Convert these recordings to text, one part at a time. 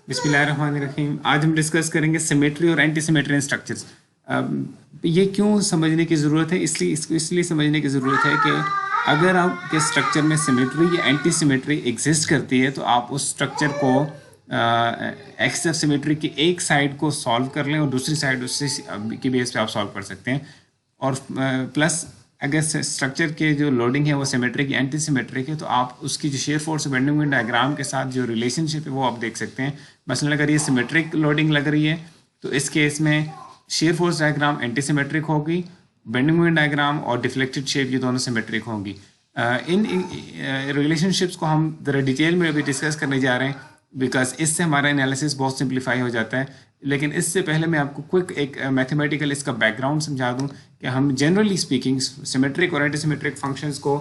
बिस्मिल्लाहिर्रहमानिर्रहीम। आज हम डिस्कस करेंगे सिमेट्री और एंटी सिमेट्री इन स्ट्रक्चर्स। ये क्यों समझने की ज़रूरत है, इसलिए समझने की ज़रूरत है कि अगर आपके स्ट्रक्चर में सिमेट्री या एंटी सिमेट्री एग्जिस्ट करती है तो आप उस स्ट्रक्चर को एक्स ऑफ सिमेट्री की एक साइड को सॉल्व कर लें और दूसरी साइड उससे की बेस पे आप सॉल्व कर सकते हैं। और प्लस अगर स्ट्रक्चर के जो लोडिंग है वो सिमेट्रिक या एंटी सिमेट्रिक है तो आप उसकी जो shear force bending moment diagram के साथ जो रिलेशनशिप है वो आप देख सकते हैं। मसलन अगर ये सिमेट्रिक लोडिंग लग रही है तो इस केस में share force diagram anti symmetric होगी, बेंडिंग मोमेंट डायग्राम और डिफ्लेक्टेड शेप ये दोनों सिमेट्रिक होंगी। इन रिलेशनशिप्स को हम ज़रा डिटेल में अभी डिस्कस करने जा रहे हैं बिकॉज इससे हमारा एनालिसिस बहुत सिंप्लीफाई हो जाता है। लेकिन इससे पहले मैं आपको क्विक एक मैथमेटिकल इसका बैकग्राउंड समझा दूं कि हम जनरली स्पीकिंग सिमेट्रिक और एंटीसिमेट्रिक फंक्शंस को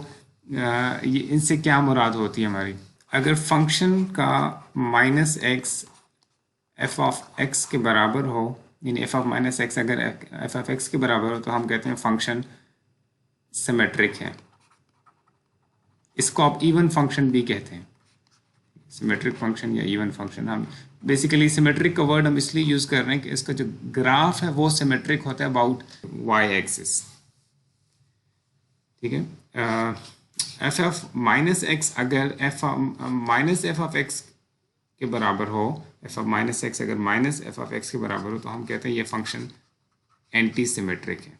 इनसे क्या मुराद होती है हमारी। अगर फंक्शन का minus x F of x के बराबर हो, यानी एफ ऑफ माइनस एक्स अगर एफ ऑफ एक्स के बराबर हो तो हम कहते हैं फंक्शन सिमेट्रिक है। इसको आप इवन फंक्शन भी कहते हैं, सिमेट्रिक फंक्शन या इवन फंक्शन। हम बेसिकली सिमेट्रिक का वर्ड हम इसलिए यूज़ कर रहे हैं कि इसका जो ग्राफ है वो सिमेट्रिक होता है अबाउट वाई एक्सिस। ठीक है, एफ ऑफ माइनस एक्स अगर f minus f of x के बराबर हो, एफ ऑफ माइनस एक्स अगर माइनस एफ ऑफ एक्स के बराबर हो तो हम कहते हैं ये फंक्शन एंटी सिमेट्रिक है।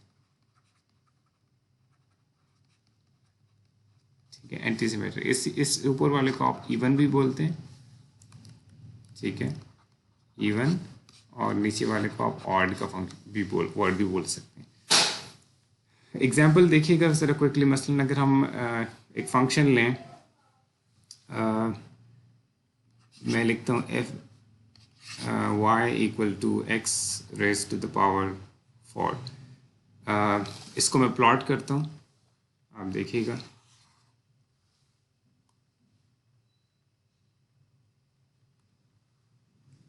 ठीक है, एंटी सिमेट्रिक। इस ऊपर वाले को आप इवन भी बोलते हैं, ठीक है, इवन, और नीचे वाले को आप ऑड का फंक्शन भी वर्ड भी बोल सकते हैं। एग्जाम्पल देखिएगा ज़रा क्विकली। मसलन अगर हम एक फंक्शन लें, मैं लिखता हूँ f y equal to x raise to the power 4। इसको मैं प्लॉट करता हूँ, आप देखिएगा।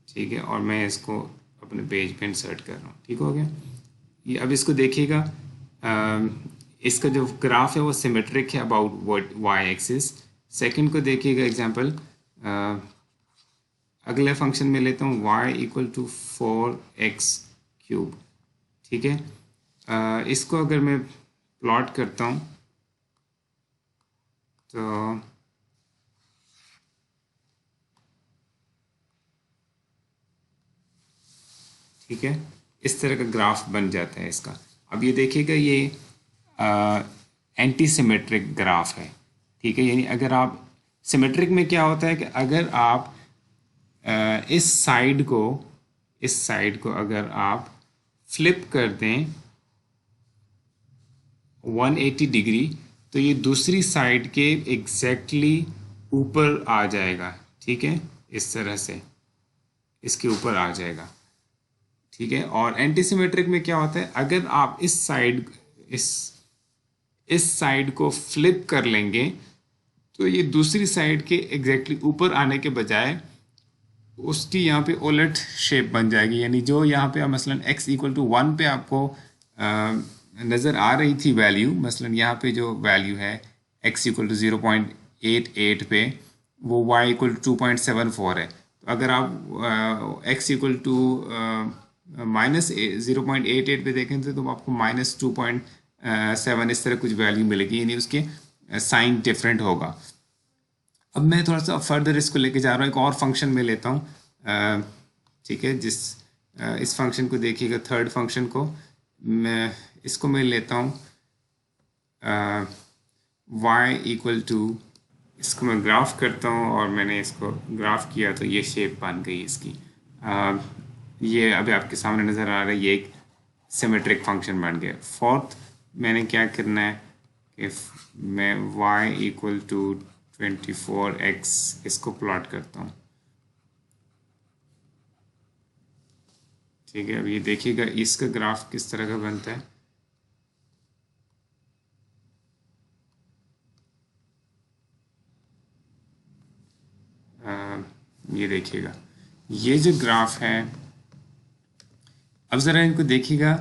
ठीक है, और मैं इसको अपने पेज पे इंसर्ट कर रहा हूँ। ठीक हो गया ये। अब इसको देखिएगा, इसका जो ग्राफ है वो सिमेट्रिक है अबाउट वाई एक्सिस। सेकंड को देखिएगा एग्जांपल, अगले फंक्शन में लेता हूँ y equal to 4x cube. ठीक है, इसको अगर मैं प्लॉट करता हूँ तो ठीक है, इस तरह का ग्राफ बन जाता है इसका। अब ये देखिएगा, ये एंटी सिमेट्रिक ग्राफ है। ठीक है, यानी अगर आप सिमेट्रिक में क्या होता है कि अगर आप इस साइड को अगर आप फ्लिप कर दें 180 डिग्री तो ये दूसरी साइड के एग्जैक्टली ऊपर आ जाएगा। ठीक है, इस तरह से इसके ऊपर आ जाएगा। ठीक है, और एंटी सिमेट्रिक में क्या होता है, अगर आप इस साइड को फ्लिप कर लेंगे तो ये दूसरी साइड के एग्जैक्टली ऊपर आने के बजाय उसकी यहाँ पे उलट शेप बन जाएगी। यानी जो यहाँ पे मसलन x इक्वल टू 1 पे आपको नज़र आ रही थी वैल्यू, मसलन यहाँ पे जो वैल्यू है x इक्वल टू 0.88 पे, वो y इक्वल टू 2.74 है। तो अगर आप x इक्वल टू माइनस 0.88 पे देखें तो आपको माइनस 2.7 इस तरह कुछ वैल्यू मिलेगी, यानी उसके साइन डिफरेंट होगा। अब मैं थोड़ा सा फर्दर इसको लेके जा रहा हूँ, एक और फंक्शन में लेता हूँ। ठीक है, इस फंक्शन को देखिएगा, थर्ड फंक्शन को मैं लेता हूँ y इक्वल टू, इसको मैं ग्राफ करता हूँ और मैंने इसको ग्राफ किया तो ये शेप बन गई इसकी। ये अभी आपके सामने नज़र आ रहा है, ये एक सिमेट्रिक फंक्शन बन गया। फोर्थ मैंने क्या करना है कि मैं y इक्वल टू 24x इसको प्लॉट करता हूँ। ठीक है, अब ये देखिएगा इसका ग्राफ किस तरह का बनता है। ये देखिएगा, ये जो ग्राफ है, अब ज़रा इनको देखिएगा,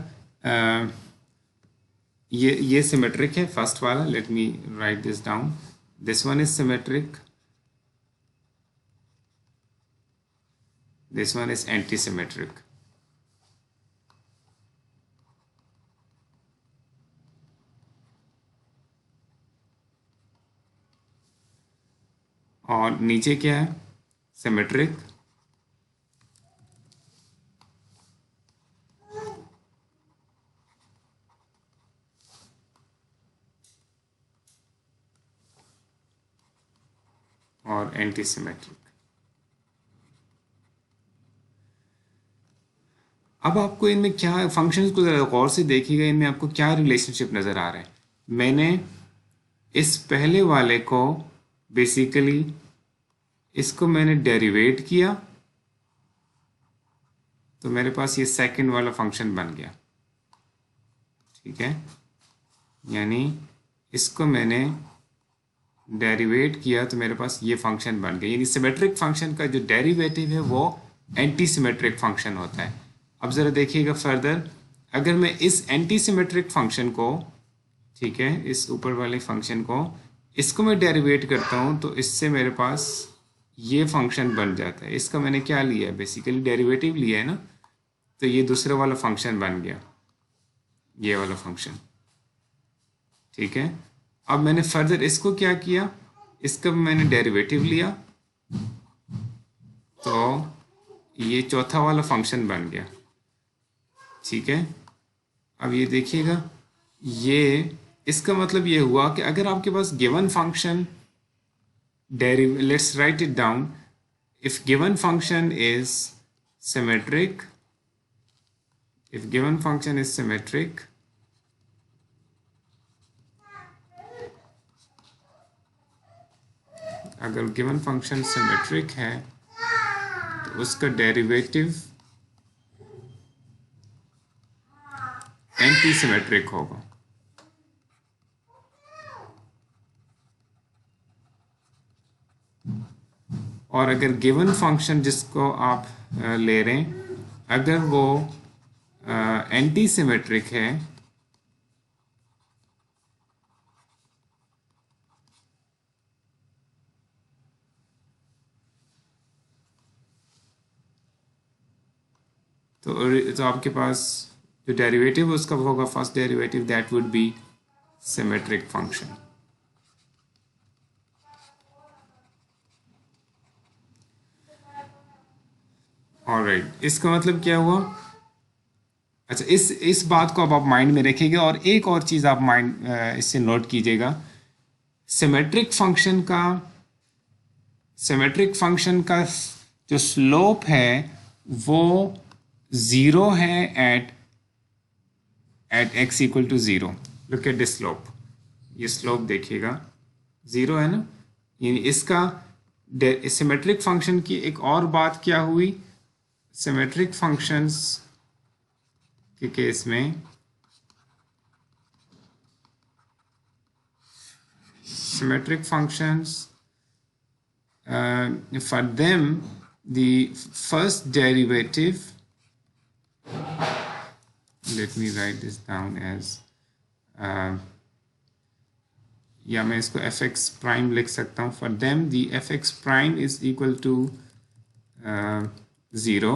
ये सिमेट्रिक है फर्स्ट वाला। Let me right this down, this one is symmetric, this one is anti symmetric. और नीचे क्या है, सिमेट्रिक। और एंटी सिमेट्रिक। अब आपको इनमें क्या फंक्शंस को ज़रा गौर से देखिएगा, इनमें आपको क्या रिलेशनशिप नज़र आ रहा है। मैंने इस पहले वाले को बेसिकली इसको मैंने डेरिवेट किया तो मेरे पास ये सेकंड वाला फंक्शन बन गया, ठीक है। यानी इसको मैंने डेरिवेट किया तो मेरे पास ये फंक्शन बन गया। यानी सिमेट्रिक फंक्शन का जो डेरिवेटिव है वो एंटी सिमेट्रिक फंक्शन होता है। अब ज़रा देखिएगा फर्दर, अगर मैं इस एंटी सिमेट्रिक फंक्शन को, ठीक है, इस ऊपर वाले फंक्शन को, इसको मैं डेरिवेट करता हूँ तो इससे मेरे पास ये फंक्शन बन जाता है। इसका मैंने क्या लिया है, बेसिकली डेरिवेटिव लिया है ना, तो ये दूसरा वाला फंक्शन बन गया, ये वाला फंक्शन, ठीक है। अब मैंने फर्दर इसको क्या किया, इसका मैंने डेरिवेटिव लिया तो ये चौथा वाला फंक्शन बन गया, ठीक है। अब ये देखिएगा, ये इसका मतलब ये हुआ कि अगर आपके पास given function let's write it down, if given function is symmetric, if given function is symmetric, अगर गिवन फंक्शन सिमेट्रिक है तो उसका डेरिवेटिव एंटी सिमेट्रिक होगा। और अगर गिवन फंक्शन जिसको आप ले रहे हैं, अगर वो एंटी सिमेट्रिक है तो आपके पास जो डेरिवेटिव उसका होगा first derivative, that would be symmetric function. Alright, इसका मतलब क्या हुआ। अच्छा, इस बात को अब आप माइंड में रखिएगा और एक और चीज़ आप माइंड इससे नोट कीजिएगा, सिमेट्रिक फंक्शन का जो स्लोप है वो ज़ीरो है at x equal to zero. Look at this slope, ये स्लोप देखिएगा ज़ीरो है ना। यानी इसका सिमेट्रिक फंक्शन की एक और बात क्या हुई, सिमेट्रिक फंक्शंस के केस में symmetric functions, for them the first derivative, let me write this down as या मैं इसको fx prime लिख सकता हूँ, for them the fx prime is equal to 0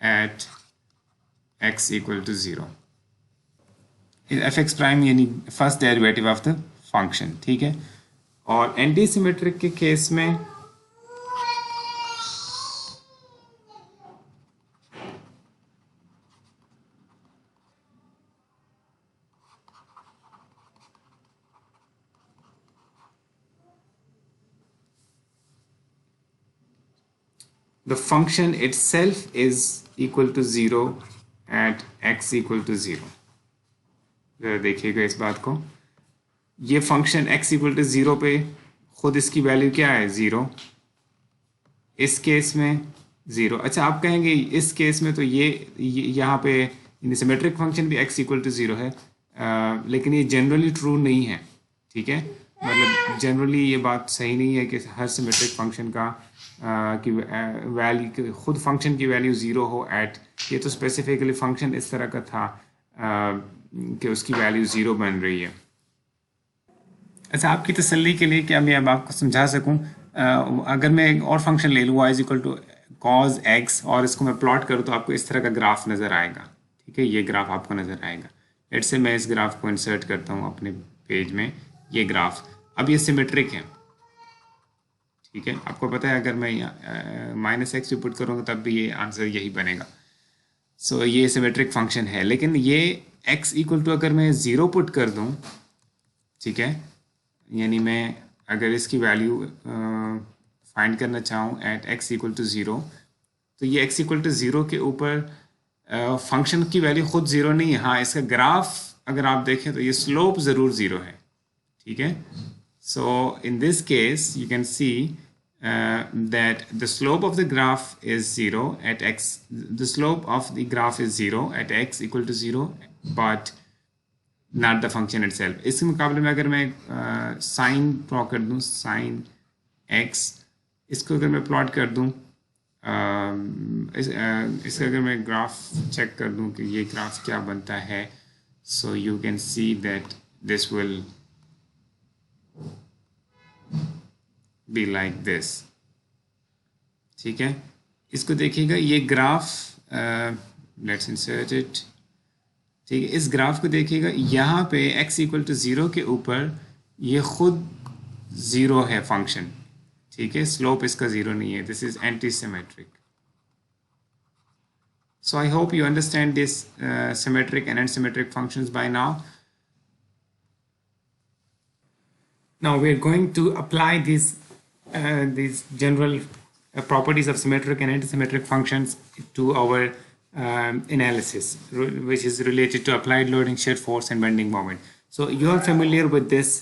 at x equal to 0। fx prime यानी first derivative of the function, ठीक है। और एंटी सिमेट्रिक के केस में the function itself is equal to 0 at x equal to 0। ज़रा देखिएगा इस बात को, ये फंक्शन x इक्वल टू 0 पे खुद इसकी वैल्यू क्या है, 0। इस केस में 0। अच्छा, आप कहेंगे इस केस में तो ये यहाँ पे सिमेट्रिक फंक्शन भी x इक्वल टू 0 है, लेकिन ये जनरली ट्रू नहीं है, ठीक है। मतलब जनरली ये बात सही नहीं है कि हर सिमेट्रिक फंक्शन का की वैल्यू, खुद फंक्शन की वैल्यू 0 हो एट, ये तो स्पेसिफिकली फंक्शन इस तरह का था कि उसकी वैल्यू 0 बन रही है। अच्छा, आपकी तसल्ली के लिए क्या मैं अब आपको समझा सकूं, अगर मैं एक और फंक्शन ले लूँ y is equal to cos x और इसको मैं प्लॉट करूँ तो आपको इस तरह का ग्राफ नज़र आएगा। ठीक है, ये ग्राफ आपको नज़र आएगा। लेट्स से मैं इस ग्राफ को इंसर्ट करता हूँ अपने पेज में, ये ग्राफ अब ये सिमेट्रिक है। ठीक है, आपको पता है अगर मैं माइनस एक्स भी पुट करूँगा तब भी ये आंसर यही बनेगा। सो ये सिमेट्रिक फंक्शन है, लेकिन ये x इक्वल टू अगर मैं ज़ीरो पुट कर दूँ, ठीक है, यानी मैं अगर इसकी वैल्यू फाइंड करना चाहूँ at x equal to zero, तो ये x इक्वल टू ज़ीरो के ऊपर फंक्शन की वैल्यू खुद ज़ीरो नहीं है। हाँ, इसका ग्राफ अगर आप देखें तो ये स्लोप ज़रूर ज़ीरो है। ठीक है, so in this case you can see that the slope of the graph is 0 at x, the slope of the graph is 0 at x equal to 0 but not the function itself। इसके मुकाबले में अगर मैं sine plot कर दूँ, sign x, इसको अगर मैं प्लॉट कर दूँ, इसका अगर मैं ग्राफ चेक कर दूँ कि ये ग्राफ क्या बनता है, so you can see that this will be like this। ठीक है, इसको देखिएगा, ये ग्राफ लेट्स इंसर्ट इट। ठीक है, इस ग्राफ को देखिएगा, यहाँ पे x इक्वल टू ज़ीरो के ऊपर ये खुद ज़ीरो है फंक्शन। ठीक है, स्लोप इसका ज़ीरो नहीं है, this is anti symmetric. So I hope you understand this symmetric and unsymmetric functions by now. Now we are going to apply these general properties of symmetric and antisymmetric functions to our analysis, which is related to applied loading, shear force, and bending moment. So you are familiar with this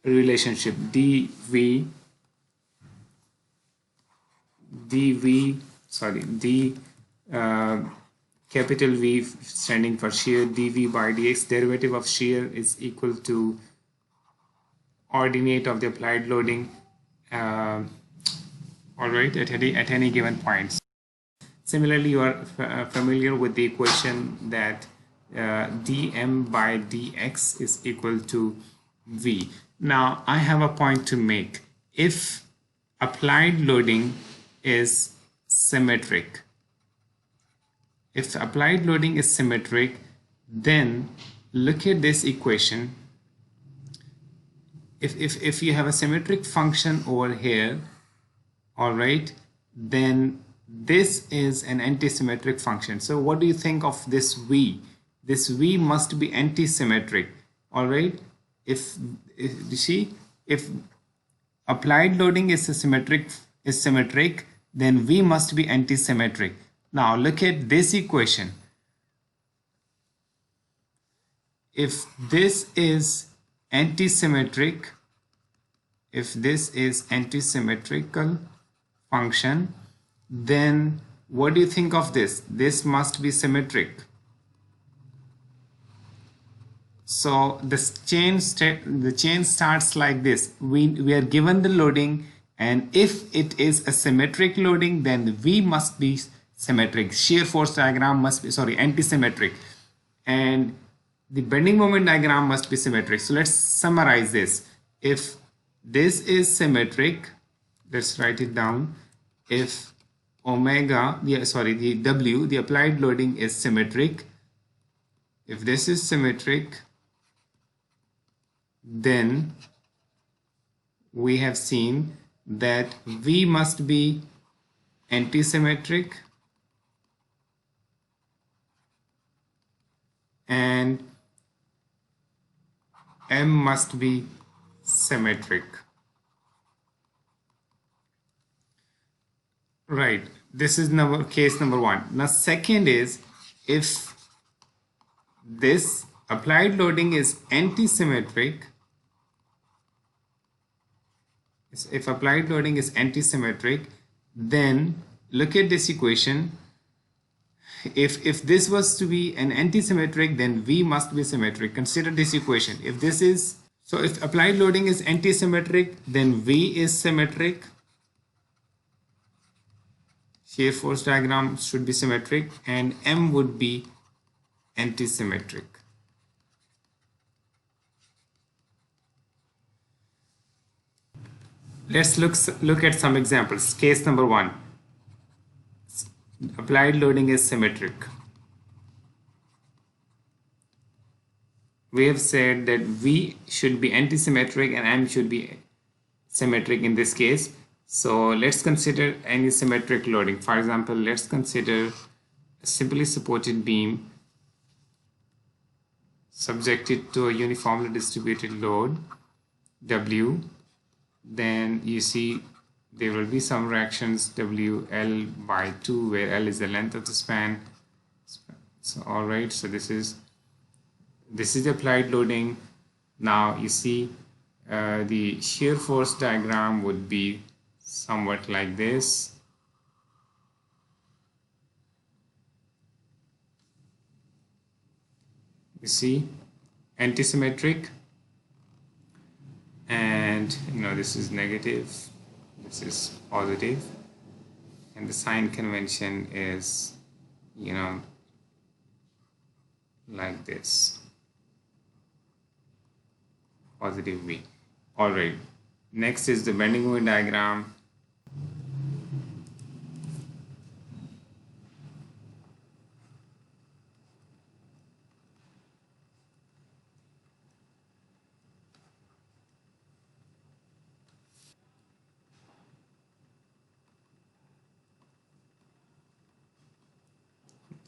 relationship capital V standing for shear, dV by dx, derivative of shear is equal to ordinate of the applied loading, all right, at any given point. Similarly, you are familiar with the equation that dm by dx is equal to v. Now I have a point to make. If applied loading is symmetric, then look at this equation. If you have a symmetric function over here, all right, then this is an antisymmetric function. So what do you think of this v? This v must be antisymmetric, all right? If you see, if applied loading is symmetric, then v must be antisymmetric. Now look at this equation. If this is antisymmetric, if this is antisymmetrical function, then what do you think of this? This must be symmetric. So the chain starts like this. We are given the loading, and if it is a symmetric loading, then V must be symmetric. Shear force diagram must be, antisymmetric, and the bending moment diagram must be symmetric. So let's summarize this. If this is symmetric, let's write it down. If the W, the applied loading, is symmetric, if this is symmetric, then we have seen that V must be antisymmetric and M must be symmetric. Right, this is case number one. Now second is, if this applied loading is antisymmetric, then look at this equation. If this was to be an antisymmetric, then V must be symmetric. Consider this equation. If this is, so if applied loading is antisymmetric, then V is symmetric. Shear force diagram should be symmetric, and M would be antisymmetric. Let's look at some examples. Case number 1. Applied loading is symmetric. We have said that V should be antisymmetric and M should be symmetric in this case. So let's consider any symmetric loading. For example, let's consider a simply supported beam subjected to a uniformly distributed load W. Then you see there will be some reactions WL/2, where L is the length of the span. So all right, so this is the applied loading. Now you see the shear force diagram would be somewhat like this. You see, antisymmetric, and this is negative, this is positive, and the sign convention is like this, positive V. All right, next is the bending moment diagram.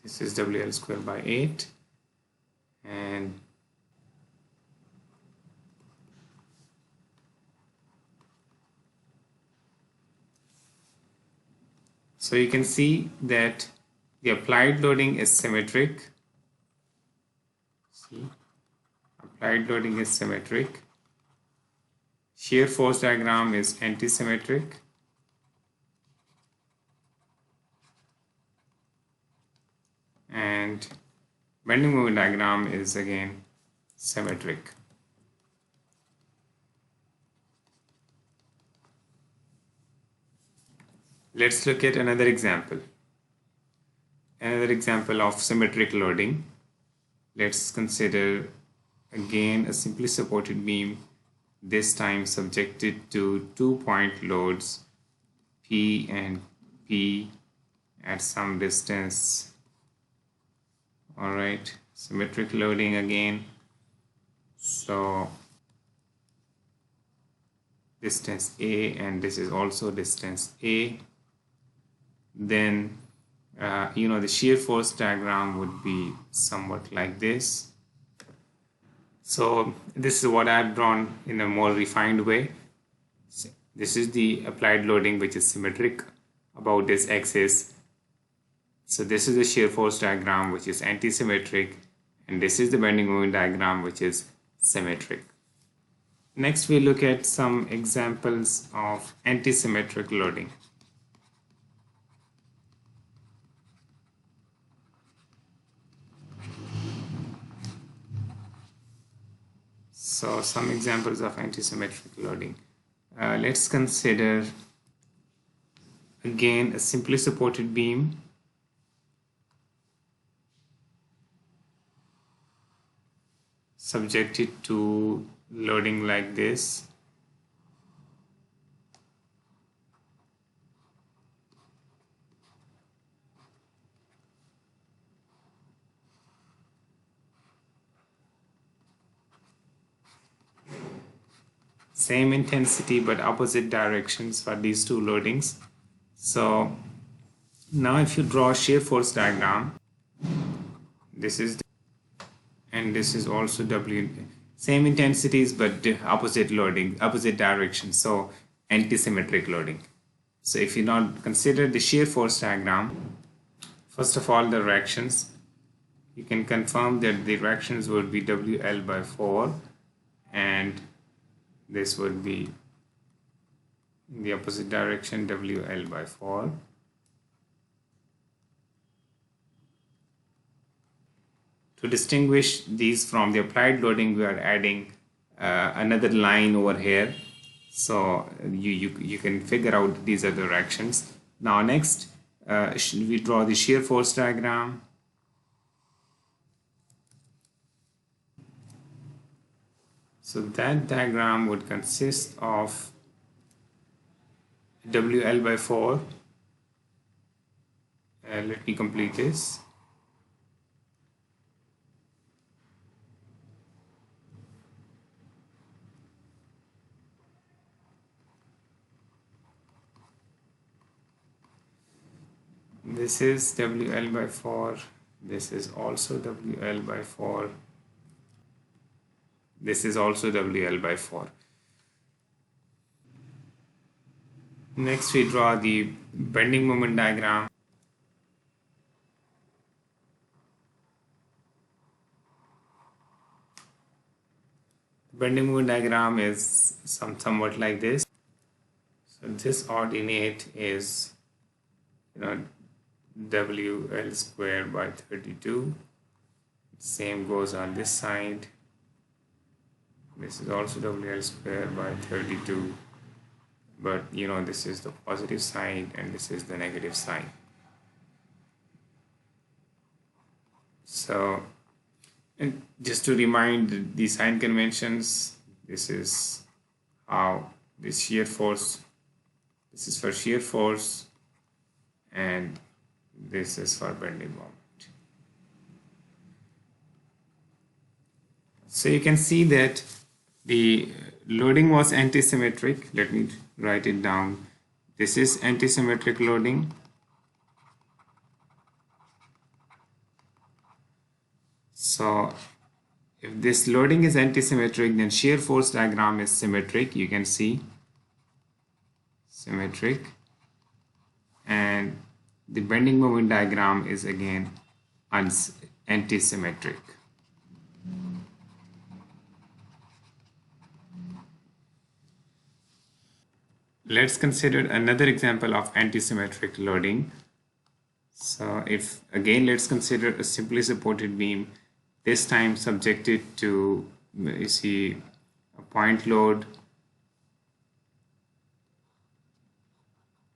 This is WL squared by 8, and so you can see that the applied loading is symmetric. See, applied loading is symmetric. Shear force diagram is antisymmetric. And bending moment diagram is again symmetric. Let's look at another example. Another example of symmetric loading. Let's consider again a simply supported beam, this time subjected to 2-point loads P and P at some distance. All right, symmetric loading again. So distance A, and this is also distance A. Then the shear force diagram would be somewhat like this. So this is what I've drawn in a more refined way. This is the applied loading, which is symmetric about this axis. So this is the shear force diagram, which is antisymmetric, and this is the bending moment diagram, which is symmetric. Next, we look at some examples of antisymmetric loading. So some examples of antisymmetric loading. Let's consider again a simply supported beam subjected to loading like this. Same intensity but opposite directions for these two loadings. So now if you draw a shear force diagram, this is and this is also W, same intensities but opposite loading, opposite directions, so antisymmetric loading. So if you now consider the shear force diagram, first of all the reactions, you can confirm that the reactions would be WL/4, and this would be in the opposite direction, WL/4. To distinguish these from the applied loading, we are adding another line over here, so you can figure out these are the reactions. Now next, we draw the shear force diagram. So that diagram would consist of WL by 4. Let me complete this. This is WL by 4. This is also WL by 4. This is also WL by 4. Next, we draw the bending moment diagram. Bending moment diagram is somewhat like this. So this ordinate is, WL squared by 32. Same goes on this side. This is also WL squared by 32. But this is the positive side and this is the negative side. So, and just to remind the sign conventions, this is how this shear force, this is for shear force and this is for bending moment. So you can see that the loading was antisymmetric. Let me write it down. This is antisymmetric loading. So if this loading is antisymmetric, then shear force diagram is symmetric. You can see symmetric, and the bending moment diagram is again antisymmetric. Let's consider another example of antisymmetric loading. So if again, let's consider a simply supported beam, this time subjected to, you see, a point load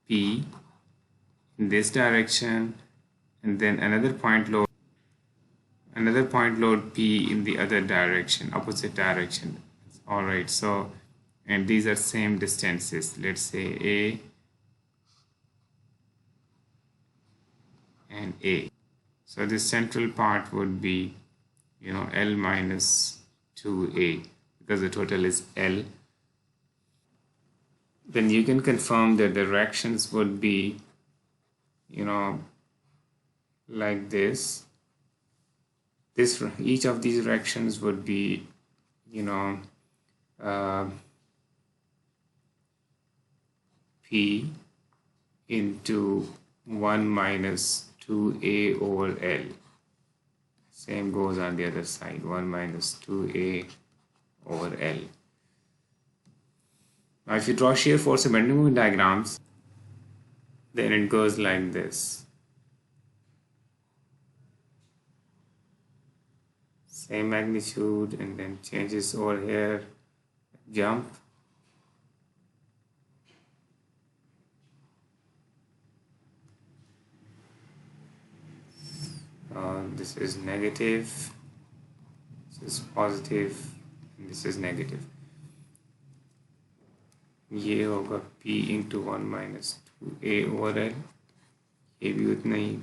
P in this direction, and then another point load P in the other direction, opposite direction. All right, so, and these are same distances, let's say A and A. So this central part would be, L minus 2A, because the total is L. Then you can confirm that the directions would be, like this. Each of these directions would be, P into 1 minus 2A over L. Same goes on the other side, 1 minus 2A over L. Now if you draw shear force and bending moment diagrams, then it goes like this. Same magnitude, and then changes over here, jump. This is negative, this is positive, and this is negative. ये होगा P into 1 minus 2A over L. ये भी उतना ही.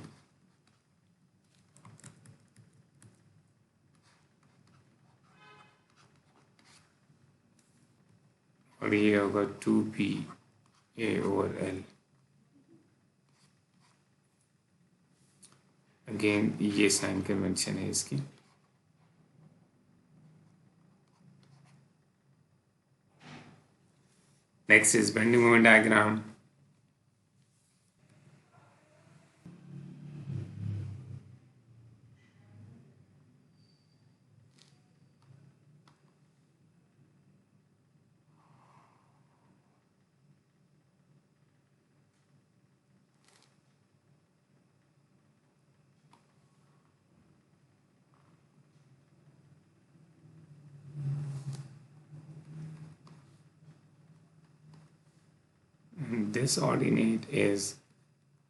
और ये होगा 2P A over L. Again ये sign convention है इसकी. Next is bending moment diagram. This ordinate is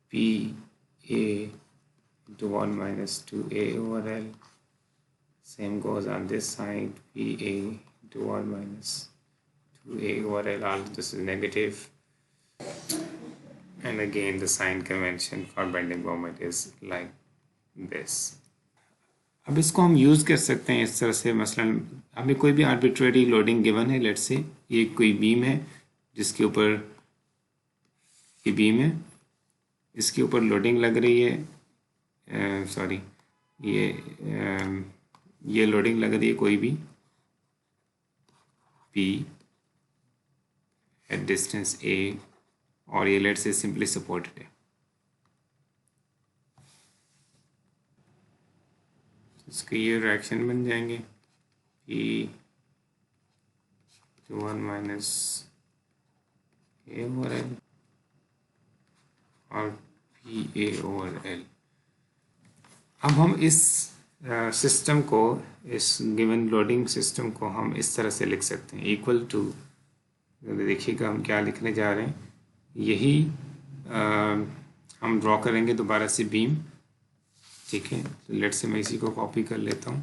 P A into 1 minus 2A over L. Same goes on this side, P A into 1 minus 2A over L. All this is negative. and again the sign convention for bending moment is like this. अब इसको हम use कर सकते हैं इस तरह से, मसलन हमें कोई भी आर्बिट्रेरी लोडिंग गिवन है, लेट्स से ये कोई बीम है जिसके ऊपर ये बीम है, इसके ऊपर लोडिंग लग रही है, सॉरी ये लोडिंग लग रही है कोई भी P एट डिस्टेंस A, और ये लेट्स से सिंपली सपोर्टेड है। इसके ये रिएक्शन बन जाएंगे P1 minus A over L और PA ओवर L। अब हम इस सिस्टम को, इस गिवन लोडिंग सिस्टम को हम इस तरह से लिख सकते हैं, इक्वल टू, देखिएगा हम क्या लिखने जा रहे हैं, यही हम ड्रॉ करेंगे दोबारा से बीम, ठीक है। तो लेट्स से मैं इसी को कॉपी कर लेता हूँ,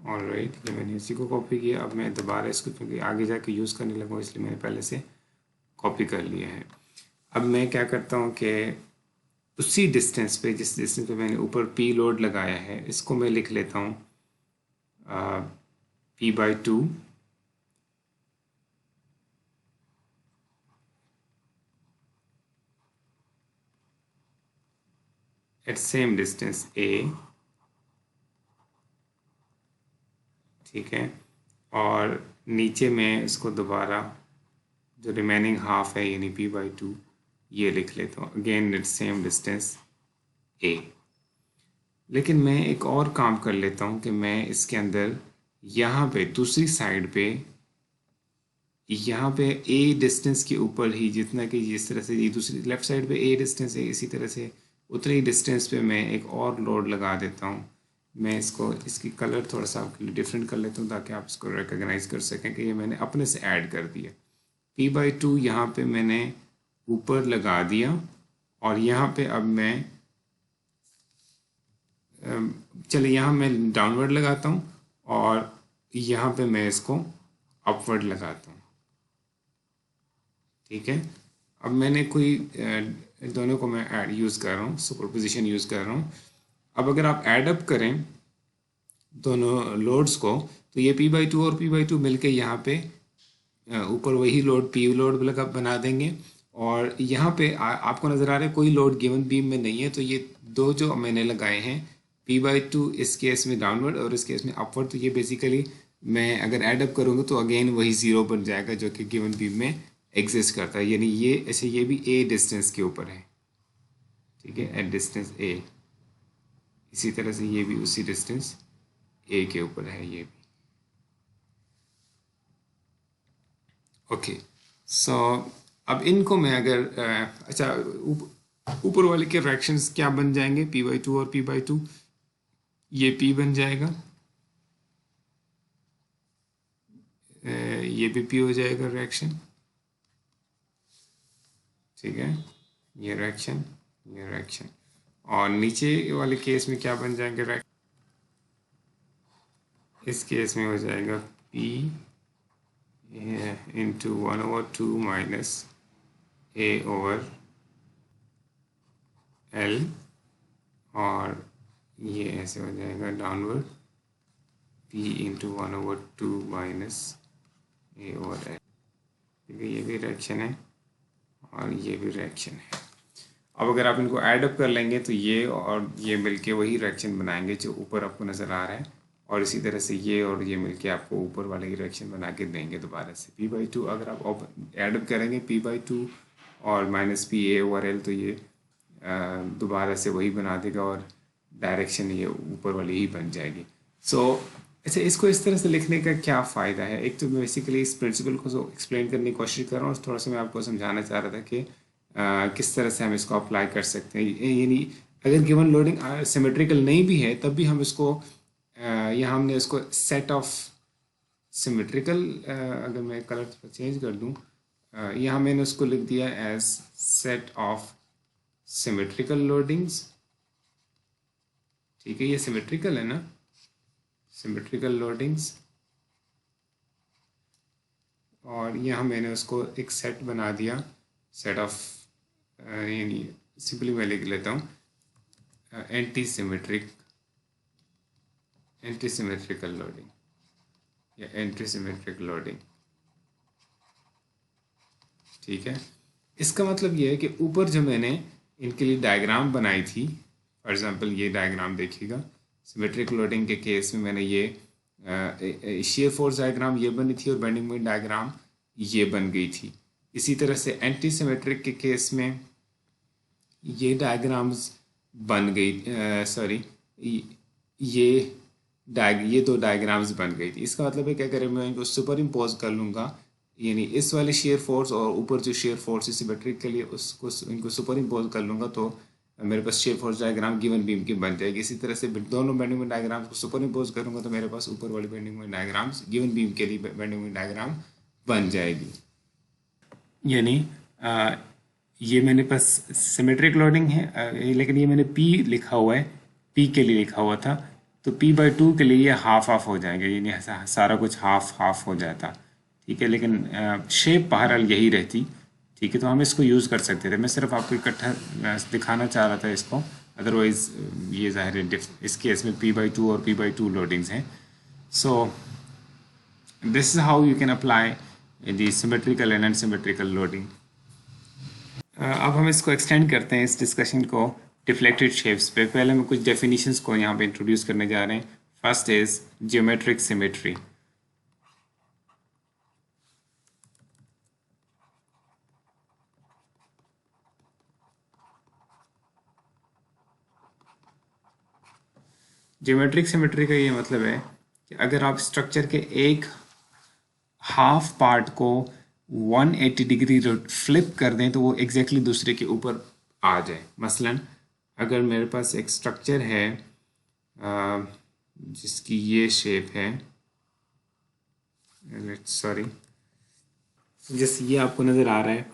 ऑलराइट, ये मैंने इसी को कॉपी किया। अब मैं दोबारा इसको क्योंकि आगे जाके यूज़ करने लगूँ इसलिए मैंने पहले से कॉपी कर लिया है। अब मैं क्या करता हूँ कि उसी डिस्टेंस पे, जिस डिस्टेंस पे मैंने ऊपर P लोड लगाया है, इसको मैं लिख लेता हूँ P/2 eight same distance A, ठीक है। और नीचे मैं इसको दोबारा जो रिमेनिंग हाफ है यानी P/2 ये लिख लेता हूँ, again at same distance A। लेकिन मैं एक और काम कर लेता हूँ कि मैं इसके अंदर यहाँ पे दूसरी साइड पे, यहाँ पे A डिस्टेंस के ऊपर ही, जितना कि जिस तरह से ये दूसरी लेफ्ट साइड पे A डिस्टेंस है, इसी तरह से उतनी डिस्टेंस पे मैं एक और लोड लगा देता हूँ। मैं इसको, इसकी कलर थोड़ा सा आपके लिए डिफरेंट कर लेता हूँ ताकि आप इसको रिकॉग्नाइज कर सकें कि ये मैंने अपने से ऐड कर दिया। P/2 यहाँ पे मैंने ऊपर लगा दिया, और यहाँ पे अब मैं चलिए यहाँ मैं डाउनवर्ड लगाता हूँ और यहाँ पे मैं इसको अपवर्ड लगाता हूँ, ठीक है। अब मैंने कोई दोनों को मैं ऐड यूज़ कर रहा हूँ, सुपरपोजिशन यूज़ कर रहा हूँ। अब अगर आप ऐड अप करें दोनों लोड्स को, तो ये P/2 और P/2 मिलके यहाँ पे ऊपर वही लोड P लोड लगा बना देंगे। और यहाँ पे आपको नज़र आ रहा है कोई लोड गिवन बीम में नहीं है, तो ये दो जो मैंने लगाए हैं P/2 इस केस में डाउनवर्ड और इस केस में अपवर्ड, तो ये बेसिकली मैं अगर ऐड अप करूँगा तो अगेन वही ज़ीरो बन जाएगा जो कि गिवन बीम में एग्जिस्ट करता है। यानी ये ऐसे ये भी A डिस्टेंस के ऊपर है, ठीक है, एट डिस्टेंस A। इसी तरह से ये भी उसी डिस्टेंस A के ऊपर है ये भी। ओके, सो अब इनको मैं अगर अच्छा ऊपर वाले के फ्रैक्शंस क्या बन जाएंगे, P/2 और P/2, ये P बन जाएगा, ये भी P हो जाएगा रिएक्शन, ठीक है, ये रिएक्शन, ये रिएक्शन। और नीचे वाले केस में क्या बन जाएंगे रिएक्शन, इस केस में हो जाएगा P into 1/2 minus A over L, और ये ऐसे हो जाएगा downward P into 1/2 minus A over L, ठीक है। ये भी रिएक्शन है और ये भी रिएक्शन है। अब अगर आप इनको ऐड अप कर लेंगे तो ये और ये मिलके वही रिएक्शन बनाएंगे जो ऊपर आपको नज़र आ रहा है, और इसी तरह से ये और ये मिलके आपको ऊपर वाले की रिएक्शन बना के देंगे दोबारा से। P/2 अगर आप ऐड अप करेंगे P/2 और माइनस PA ओवर L, तो ये दोबारा से वही बना देगा और डायरेक्शन ये ऊपर वाली ही बन जाएगी। सो अच्छा, इसको इस तरह से लिखने का क्या फ़ायदा है? एक तो मैं बेसिकली इस प्रिंसिपल को एक्सप्लेन करने की कोशिश कर रहा हूँ, थोड़ा सा मैं आपको समझाना चाह रहा था कि किस तरह से हम इसको अप्लाई कर सकते हैं। यानी अगर गिवन लोडिंग सिमेट्रिकल नहीं भी है तब भी हम इसको यहाँ हमने इसको सेट ऑफ सिमेट्रिकल, अगर मैं कलर चेंज कर दूँ, यहाँ मैंने उसको लिख दिया as set of symmetrical loadings, ठीक है। ये सिमेट्रिकल है ना, सिमेट्रिकल लोडिंग्स और यहाँ मैंने उसको एक सेट बना दिया, सेट ऑफ, यानी सिंपली मैं लिख लेता हूँ एंटी सिमेट्रिकल लोडिंग या एंटी सिमेट्रिक लोडिंग। ठीक है, इसका मतलब ये है कि ऊपर जो मैंने इनके लिए डायग्राम बनाई थी, फॉर एग्जांपल ये डायग्राम देखिएगा, सिमेट्रिक लोडिंग के केस में मैंने ये शेयर फोर्स डायग्राम ये बनी थी और बेंडिंग मोमेंट डायग्राम ये बन गई थी। इसी तरह से एंटी सिमेट्रिक के केस में ये डायग्राम्स बन गई, सॉरी, ये दो डायग्राम्स बन गई थी। इसका मतलब है क्या करें, मैं इनको सुपर इम्पोज कर लूँगा, यानी इस वाले शेयर फोर्स और ऊपर जो शेयर फोर्स है सिमेट्रिक के लिए उसको इनको सुपर इम्पोज कर लूँगा तो मेरे पास shear force diagram given beam की बन जाएगी। इसी तरह से दोनों बेंडिंग मोमेंट डायग्राम्स को सुपर इम्पोज करूँगा तो मेरे पास ऊपर वाली bending moment diagrams given beam के लिए बेंडिंग मोमेंट डायग्राम बन जाएगी। यानी ये मेरे पास सिमेट्रिक लोडिंग है, लेकिन ये मैंने पी लिखा हुआ है, पी के लिए लिखा हुआ था, तो p/2 के लिए ये हाफ हाफ हो जाएगा, यानी सारा कुछ हाफ हाफ हो जाता। ठीक है, लेकिन शेप बहरहाल यही रहती। ठीक है, तो हम इसको यूज़ कर सकते थे, मैं सिर्फ आपको इकट्ठा दिखाना चाह रहा था इसको, अदरवाइज़ ये ज़ाहिर है इस केस में p/2 और p/2 लोडिंग्स हैं। So this is how you can apply the symmetrical and unsymmetrical loading. अब हम इसको एक्सटेंड करते हैं इस डिस्कशन को डिफ्लेक्टेड शेप्स पे। पहले हम कुछ डेफिनेशंस को यहाँ पे इंट्रोड्यूस करने जा रहे हैं। First is geometric symmetry. Geometric symmetry का ये मतलब है कि अगर आप स्ट्रक्चर के एक हाफ पार्ट को 180 डिग्री फ्लिप कर दें तो वो एग्जैक्टली दूसरे के ऊपर आ जाए। मसलन अगर मेरे पास एक स्ट्रक्चर है जिसकी ये शेप है, सॉरी, जैसे ये आपको नज़र आ रहा है,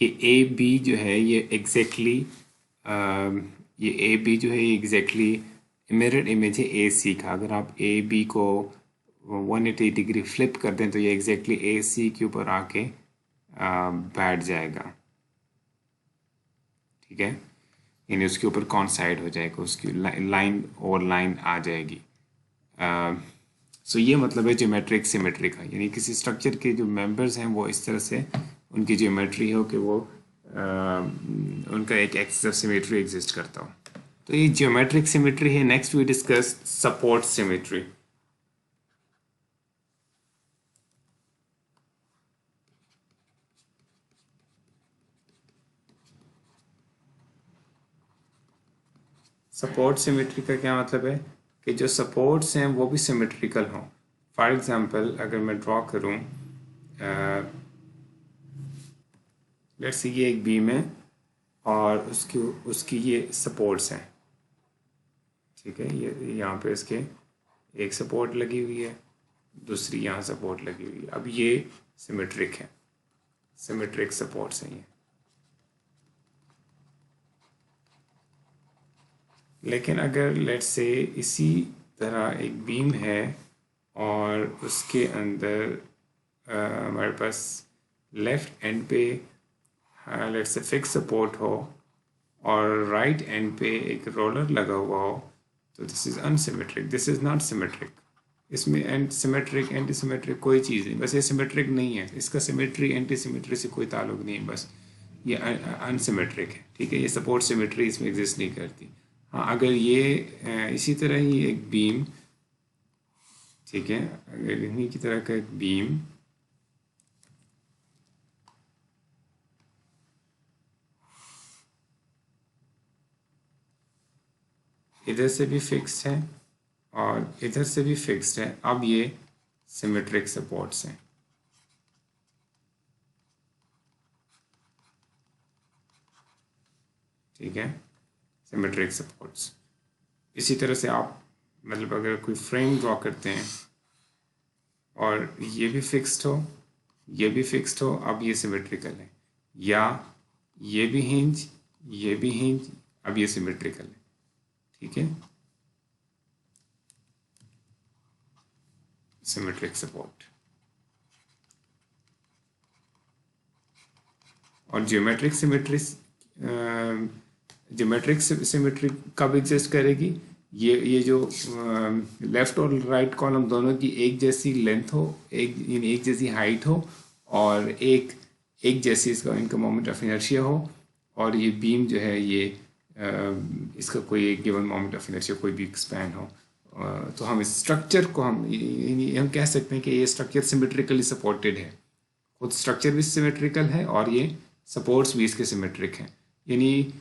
ये ए बी जो है ये एग्जैक्टली ये ए बी जो है ये एग्जैक्टली मिरर इमेज है ए सी का। अगर आप ए बी को 180 डिग्री फ्लिप कर दें तो ये एग्जैक्टली ए सी के ऊपर आके बैठ जाएगा। ठीक है, यानी उसके ऊपर कौन साइड हो जाएगा, उसकी लाइन और लाइन आ जाएगी। सो ये मतलब है ज्योमेट्रिक सिमेट्री का, यानी किसी स्ट्रक्चर के जो मेंबर्स हैं वो इस तरह से उनकी ज्योमेट्री हो कि वो उनका एक एक्सिस ऑफ सिमेट्री एग्जिस्ट करता हो। तो ये ज्योमेट्रिक सिमेट्री है। Next we discuss support symmetry. Support symmetry का क्या मतलब है कि जो सपोर्ट्स हैं वो भी सिमेट्रिकल हों। फॉर एग्जांपल अगर मैं ड्रॉ करूं, लेट्स सी ये एक बीम है और उसकी ये सपोर्ट्स हैं। ठीक है, ये यहाँ पे इसके एक सपोर्ट लगी हुई है, दूसरी यहाँ सपोर्ट लगी हुई है। अब ये सिमेट्रिक है, सिमेट्रिक सपोर्ट्स हैं ये। लेकिन अगर लेट्स से इसी तरह एक बीम है और उसके अंदर हमारे पास लेफ़्ट एंड पे लेट्स से फिक्स सपोर्ट हो और राइट एंड पे एक रोलर लगा हुआ हो, तो this is unsymmetric, this is not symmetric. इसमें एंड सिमेट्रिक एंटी सिमेट्रिक कोई चीज़ नहीं, बस ये सिमेट्रिक नहीं है, इसका सिमेट्री एंटी सिमेट्री से कोई ताल्लुक नहीं है, बस ये अनसिमेट्रिक है। ठीक है, ये सपोर्ट सिमेट्री इसमें एग्जिस्ट नहीं करती। हाँ, अगर ये इसी तरह ही एक बीम, ठीक है, अगर इन्हीं की तरह का एक बीम इधर से भी फिक्स्ड है और इधर से भी फिक्स्ड है, अब ये सिमेट्रिक सपोर्ट्स हैं। ठीक है, सिमेट्रिक सपोर्ट्स। इसी तरह से आप मतलब अगर कोई फ्रेम ड्रॉ करते हैं और ये भी फिक्स्ड हो, ये भी फिक्स्ड हो, अब ये सिमेट्रिकल है। या ये भी हिंज, ये भी हिंज, अब ये सिमेट्रिकल है। ठीक है, सिमेट्रिक सपोर्ट। और ज्योमेट्रिक सिमेट्री कब एग्जिस्ट करेगी, ये जो लेफ्ट और राइट कॉलम दोनों की एक जैसी लेंथ हो, एक जैसी हाइट हो, और एक जैसी इनका मोमेंट ऑफ इनर्शिया हो, और ये बीम जो है ये इसका कोई एक गिवन मोमेंट ऑफ इनर्शिया कोई भी स्पैन हो, तो हम इस स्ट्रक्चर को हम कह सकते हैं कि ये स्ट्रक्चर सिमेट्रिकली सपोर्टेड है। खुद स्ट्रक्चर भी सिमेट्रिकल है और ये सपोर्ट्स भी इसके सिमेट्रिक हैं, यानी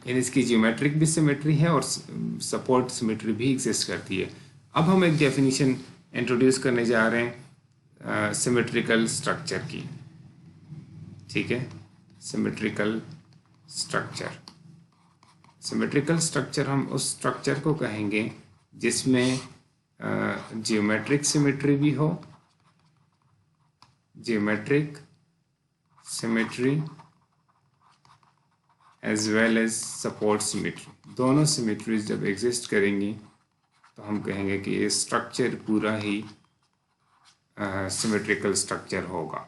इसकी जियोमेट्रिक भी सिमेट्री है और सपोर्ट सिमेट्री भी एग्जिस्ट करती है। अब हम एक डेफिनेशन इंट्रोड्यूस करने जा रहे हैं सिमेट्रिकल स्ट्रक्चर की, ठीक है। सिमेट्रिकल स्ट्रक्चर हम उस स्ट्रक्चर को कहेंगे जिसमें जियोमेट्रिक सिमेट्री भी हो, geometric symmetry as well as support symmetry. दोनों सिमेट्रीज जब एग्जिस्ट करेंगी तो हम कहेंगे कि ये स्ट्रक्चर पूरा ही सिमेट्रिकल स्ट्रक्चर होगा,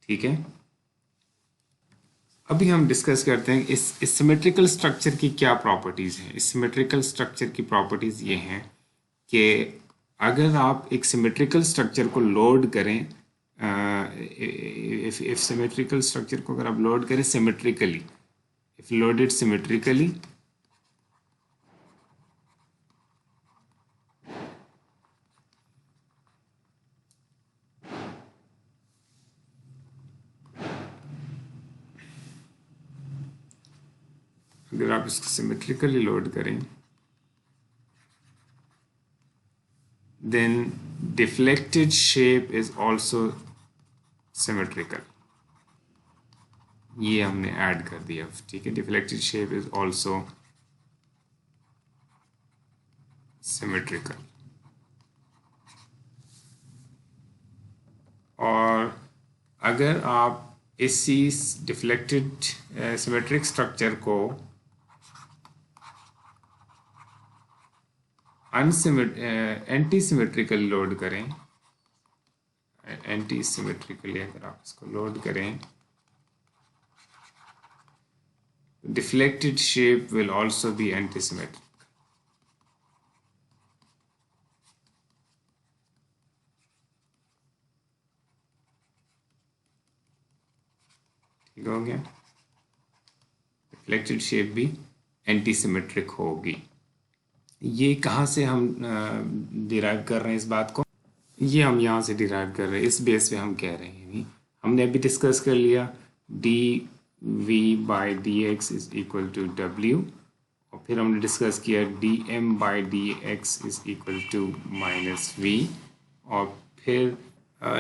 ठीक है। अभी हम डिस्कस करते हैं इस सिमेट्रिकल स्ट्रक्चर की क्या प्रॉपर्टीज़ हैं। इस सिमेट्रिकल स्ट्रक्चर की प्रॉपर्टीज़ ये हैं कि अगर आप एक सिमेट्रिकल स्ट्रक्चर को लोड करें, इफ सिमेट्रिकल स्ट्रक्चर को अगर आप लोड करें सिमेट्रिकली, if loaded symmetrically, अगर आप इसको सिमेट्रिकली लोड करें, then deflected shape is also symmetrical। ये हमने ऐड कर दिया, ठीक है। Deflected shape is also symmetrical. और अगर आप इसी डिफ्लेक्टेड सिमेट्रिक स्ट्रक्चर को एंटी सिमेट्रिकल लोड करें, एंटी सिमेट्रिकली अगर आप इसको लोड करें, deflected shape will also be antisymmetric। ठीक हो गया, deflected shape भी एंटीसिमेट्रिक होगी। ये कहाँ से हम डिराइव कर रहे हैं इस बात को, ये हम यहाँ से डिराइव कर रहे हैं, इस बेस पे हम कह रहे हैं। हमने अभी डिस्कस कर लिया d v by d x is equal to डब्ल्यू, और फिर हमने डिस्कस किया d m by d x is equal to minus v, और फिर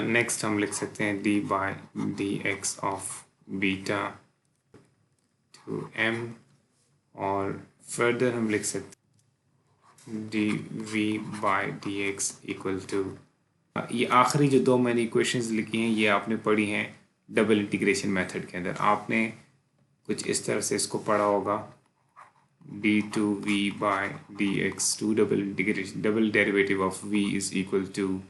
नेक्स्ट हम लिख सकते हैं d by d x of beta two m, और फर्दर हम लिख सकते हैं d v by d x equal to, ये आखिरी जो दो मैंने इक्वेशंस लिखी हैं ये आपने पढ़ी हैं डबल इंटीग्रेशन मेथड के अंदर। आपने कुछ इस तरह से इसको पढ़ा होगा, d two v by d x two double integration, double derivative of v is equal to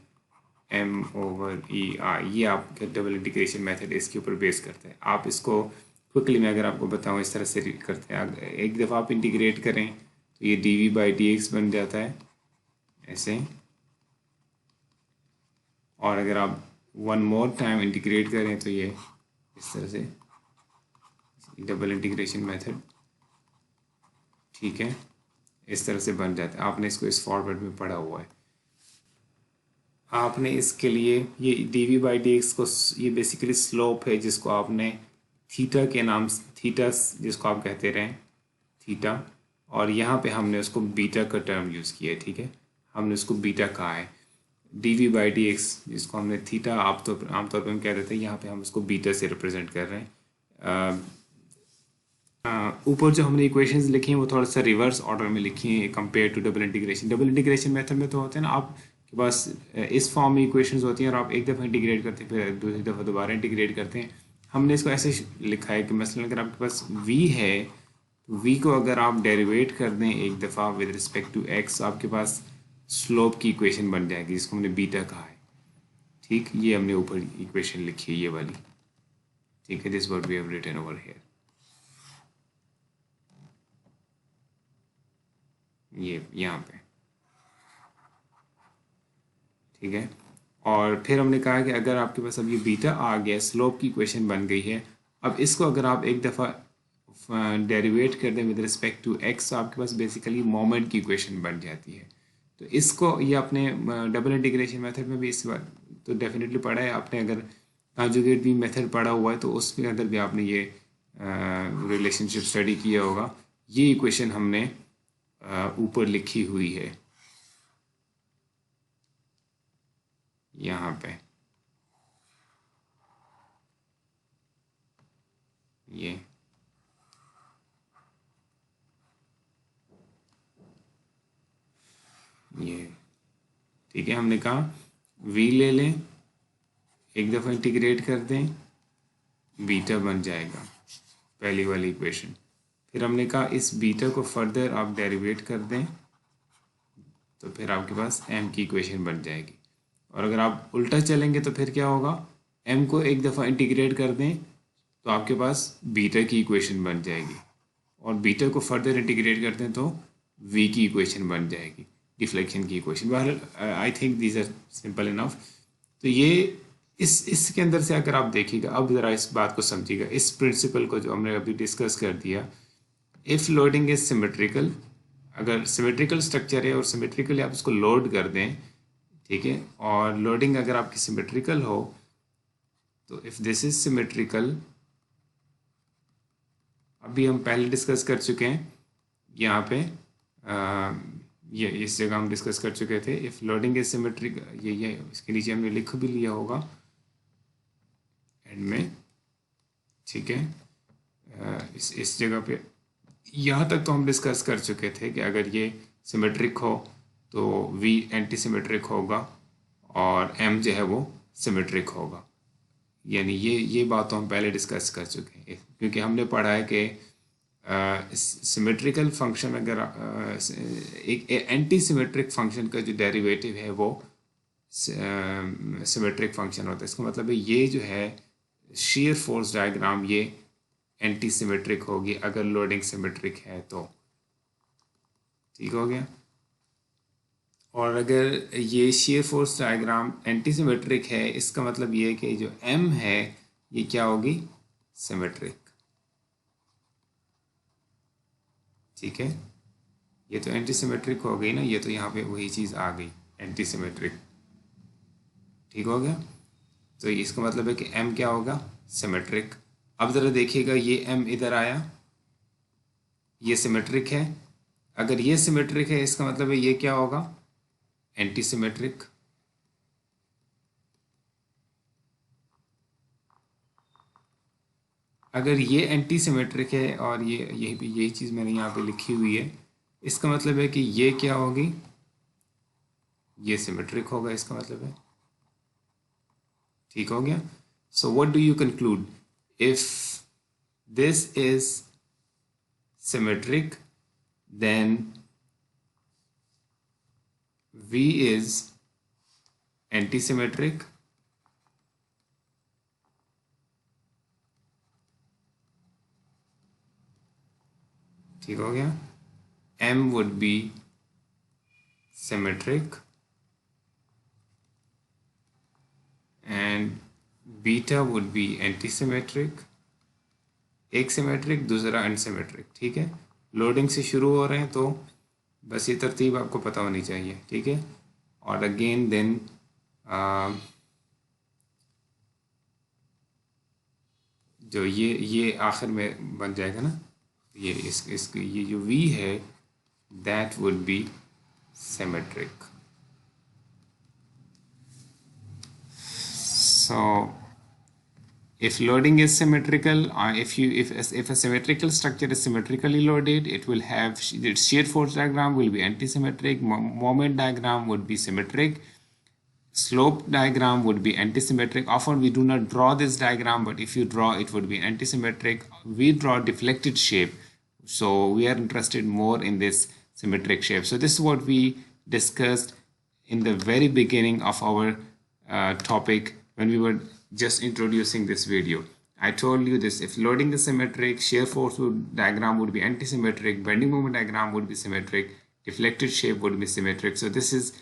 M over E I. ये आपका डबल इंटीग्रेशन मेथड इसके ऊपर बेस करता है। आप इसको क्विकली मैं अगर आपको बताऊँ इस तरह से करते हैं, एक दफ़ा आप इंटीग्रेट करें तो ये d v by d x बन जाता है ऐसे, और अगर आप वन मोर टाइम इंटीग्रेट करें तो ये इस तरह से डबल इंटीग्रेशन मेथड, ठीक है, इस तरह से बन जाता है। आपने इसको इस फॉर्मेट में पढ़ा हुआ है। आपने इसके लिए ये d v by d x को, ये बेसिकली स्लोप है जिसको आपने थीटा के नाम, थीटा जिसको आप कहते रहें थीटा, और यहाँ पे हमने उसको बीटा का टर्म यूज़ किया है, ठीक है, हमने उसको बीटा कहा है। D v by d x जिसको हमने थीटा आमतौर पर हम कह रहे थे, यहाँ पे हम उसको बीटा से रिप्रेजेंट कर रहे हैं। ऊपर जो हमने इक्वेशंस लिखी हैं वो थोड़ा सा रिवर्स ऑर्डर में लिखी हैं compare to double integration. Double integration method में तो होते हैं ना, आपके पास इस फॉर्म में इक्वेशंस होती हैं और आप एक दफ़ा इंटीग्रेट करते हैं फिर दूसरी दफ़ा दोबारा इंटीग्रेट करते हैं। हमने इसको ऐसे लिखा है कि मसलन अगर आपके पास v है, v को अगर आप डेरिवेट कर दें एक दफ़ा विद रिस्पेक्ट टू x, आपके पास स्लोप की इक्वेशन बन जाएगी जिसको हमने बीटा कहा है, ठीक। ये हमने ऊपर इक्वेशन लिखी है ये वाली, ठीक है, this what we have written over here, ये यहाँ पे, ठीक है। और फिर हमने कहा कि अगर आपके पास अब ये बीटा आ गया, स्लोप की इक्वेशन बन गई है, अब इसको अगर आप एक दफ़ा डेरिवेट कर दें विद रिस्पेक्ट टू एक्स, तो आपके पास बेसिकली मोमेंट की इक्वेशन बन जाती है। तो इसको ये आपने डबल इंटीग्रेशन मेथड में भी इस बार तो डेफिनेटली पढ़ा है आपने, अगर कॉन्जुगेट भी मेथड पढ़ा हुआ है तो उसके अंदर भी आपने ये रिलेशनशिप स्टडी किया होगा। ये इक्वेशन हमने ऊपर लिखी हुई है यहाँ पे, ये ठीक है। हमने कहा v ले लें, एक दफ़ा इंटीग्रेट कर दें, बीटा बन जाएगा पहली वाली इक्वेशन। फिर हमने कहा इस बीटा को फर्दर आप डेरिवेट कर दें तो फिर आपके पास m की इक्वेशन बन जाएगी। और अगर आप उल्टा चलेंगे तो फिर क्या होगा, m को एक दफ़ा इंटीग्रेट कर दें तो आपके पास बीटा की इक्वेशन बन जाएगी, और बीटा को फर्दर इंटीग्रेट कर दें तो v की इक्वेशन बन जाएगी, डिफ्लेक्शन की इक्वेशन। बहरहाल I think these are simple enough. तो ये इसके अंदर से अगर आप देखिएगा, अब ज़रा इस बात को समझिएगा, इस प्रिंसिपल को जो हमने अभी डिस्कस कर दिया, इफ़ लोडिंग इज सिमेट्रिकल, अगर सिमेट्रिकल स्ट्रक्चर है और सिमेट्रिकली आप उसको लोड कर दें, ठीक है, और लोडिंग अगर आपकी सिमेट्रिकल हो, तो इफ़ दिस इज सिमेट्रिकल, अभी हम पहले डिस्कस कर चुके हैं यहाँ पे, ये इस जगह हम डिस्कस कर चुके थे, इफ़ लोडिंग इज सिमेट्रिक, ये इसके नीचे हमने लिख भी लिया होगा एंड में, ठीक है। इस जगह पे यहाँ तक तो हम डिस्कस कर चुके थे कि अगर ये सिमेट्रिक हो तो v एंटी सिमेट्रिक होगा और m जो है वो सिमेट्रिक होगा, यानी ये बात तो हम पहले डिस्कस कर चुके हैं, क्योंकि हमने पढ़ा है कि सिमेट्रिकल फंक्शन अगर एक एंटी सिमेट्रिक फंक्शन का जो डेरिवेटिव है वो सिमेट्रिक फंक्शन होता है। इसका मतलब है ये जो है shear फोर्स डायग्राम ये एंटी सिमेट्रिक होगी अगर लोडिंग सिमेट्रिक है तो, ठीक हो गया। और अगर ये shear force diagram anti symmetric है, इसका मतलब ये है कि जो m है ये क्या होगी, सिमेट्रिक, ठीक है। ये तो एंटी सिमेट्रिक हो गई ना, ये तो यहाँ पे वही चीज़ आ गई एंटी सिमेट्रिक, ठीक हो गया। तो इसका मतलब है कि m क्या होगा, सिमेट्रिक। अब ज़रा देखिएगा, ये m इधर आया, ये सिमेट्रिक है, अगर ये सिमेट्रिक है इसका मतलब है ये क्या होगा, एंटी सिमेट्रिक। अगर ये एंटी सिमेट्रिक है और यही चीज़ मैंने यहाँ पे लिखी हुई है, इसका मतलब है कि ये क्या होगी, ये सिमेट्रिक होगा, इसका मतलब है, ठीक हो गया। So what do you conclude, if this is symmetric then V is anti-symmetric, ठीक हो गया। M would be symmetric and beta would be anti-symmetric, एक सिमेट्रिक दूसरा अनसिमेट्रिक, ठीक है। लोडिंग से शुरू हो रहे हैं तो बस ये तरतीब आपको पता होनी चाहिए, ठीक है। और अगेन देन जो ये आखिर में बन जाएगा ना, ये ये जो V है that would be symmetric. So if loading is symmetrical, if a symmetrical structure is symmetrically loaded, it will have its shear force diagram will be anti-symmetric, moment diagram would be symmetric, slope diagram would be anti-symmetric. Often we do not draw this diagram, but if you draw it would be anti-symmetric. We draw deflected shape, so we are interested more in this symmetric shape. So this is what we discussed in the very beginning of our topic when we were just introducing this video. I told you this, if loading is symmetric, shear force diagram would be anti-symmetric, bending moment diagram would be symmetric, deflected shape would be symmetric. So this is,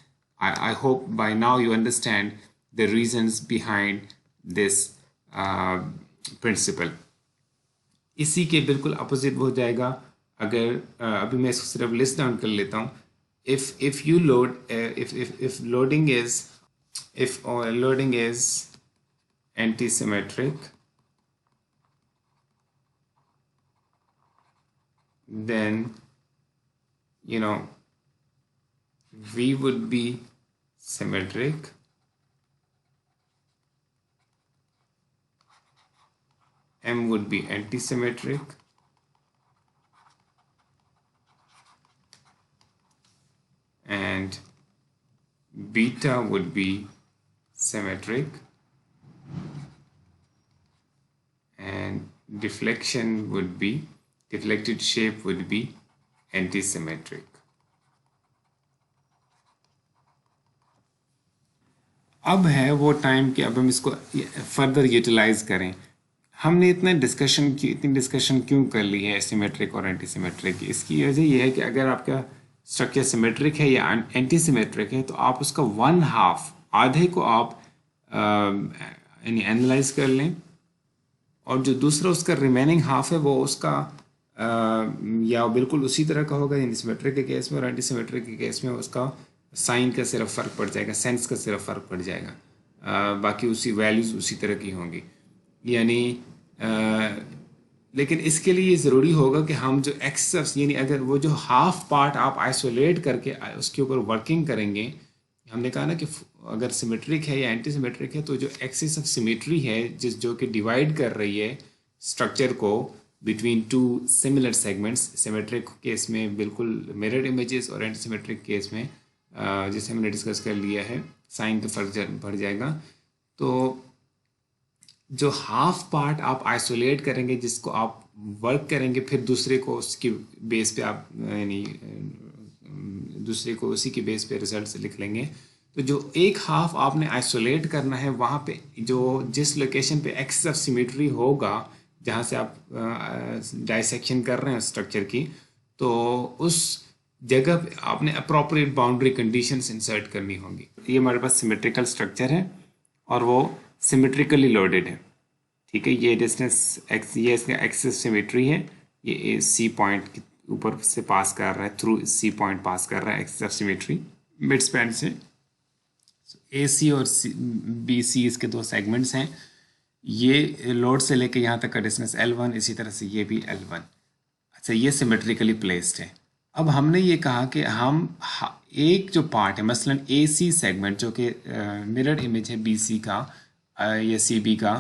I hope by now you understand the reasons behind this principle. इसी के बिल्कुल opposite हो जाएगा अगर अभी मैं इसको सिर्फ लिस्ट डाउन कर लेता हूँ. if you load if loading is anti-symmetric, then you know V would be symmetric, M would be anti-symmetric, and beta would be symmetric, and deflected shape would be anti-symmetric. अब है वो time कि अब हम इसको फर्दर यूटिलाइज करें. हमने इतनी डिस्कशन क्यों कर ली है सिमेट्रिक और एंटी सिमेट्रिक? इसकी वजह यह है कि अगर आपका स्ट्रक्चर सिमेट्रिक है या एंटी सिमेट्रिक है तो आप उसका 1/2 आधे को आप यानी एनालाइज कर लें, और जो दूसरा उसका रिमेनिंग हाफ है वो उसका या बिल्कुल उसी तरह का होगा यानी सिमेट्रिक के केस में, और एंटी सिमेट्रिक के केस में उसका साइन का सिर्फ फ़र्क पड़ जाएगा, सेंस का सिर्फ फ़र्क पड़ जाएगा, बाकी उसी वैल्यूज़ उसी तरह की होंगी. यानी लेकिन इसके लिए ये ज़रूरी होगा कि हम जो एक्सेस यानी अगर वो जो हाफ पार्ट आप आइसोलेट करके उसके ऊपर वर्किंग करेंगे, हमने कहा ना कि अगर सिमेट्रिक है या एंटी सिमेट्रिक है तो जो एक्सिस ऑफ सिमेट्री है जो कि डिवाइड कर रही है स्ट्रक्चर को between two similar segments, symmetric case में बिल्कुल मिरर इमेजेस और एंटी सिमेट्रिक केस में जिसे हमने डिस्कस कर लिया है साइन का फर्क बढ़ जाएगा. तो जो हाफ पार्ट आप आइसोलेट करेंगे जिसको आप वर्क करेंगे, फिर दूसरे को उसकी बेस पे आप यानी दूसरे को उसी के बेस पे रिजल्ट लिख लेंगे. तो जो एक हाफ आपने आइसोलेट करना है वहाँ पे जो जिस लोकेशन पे एक्सिस ऑफ सिमेट्री होगा जहाँ से आप डाइसेक्शन कर रहे हैं स्ट्रक्चर की, तो उस जगह पे आपने अप्रोप्रिएट बाउंड्री कंडीशंस इंसर्ट करनी होंगी. ये हमारे पास सिमेट्रिकल स्ट्रक्चर है और वो सिमेट्रिकली लोडेड है. ठीक है, ये डिस्टेंस एक्स, ये इसका एक्सिस सिमेट्री है, ये सी पॉइंट के ऊपर से पास कर रहा है, थ्रू सी पॉइंट पास कर रहा है axis of symmetry mid span से. ए सी और बी सी इसके दो सेगमेंट्स हैं. ये लोड से लेके यहाँ तक का डिस्टेंस L1, इसी तरह से ये भी L1. अच्छा, ये सिमेट्रिकली प्लेस्ड है. अब हमने ये कहा कि हम एक जो पार्ट है मसलन ए सी सेगमेंट जो कि मिरर इमेज है बी सी का या सी बी का,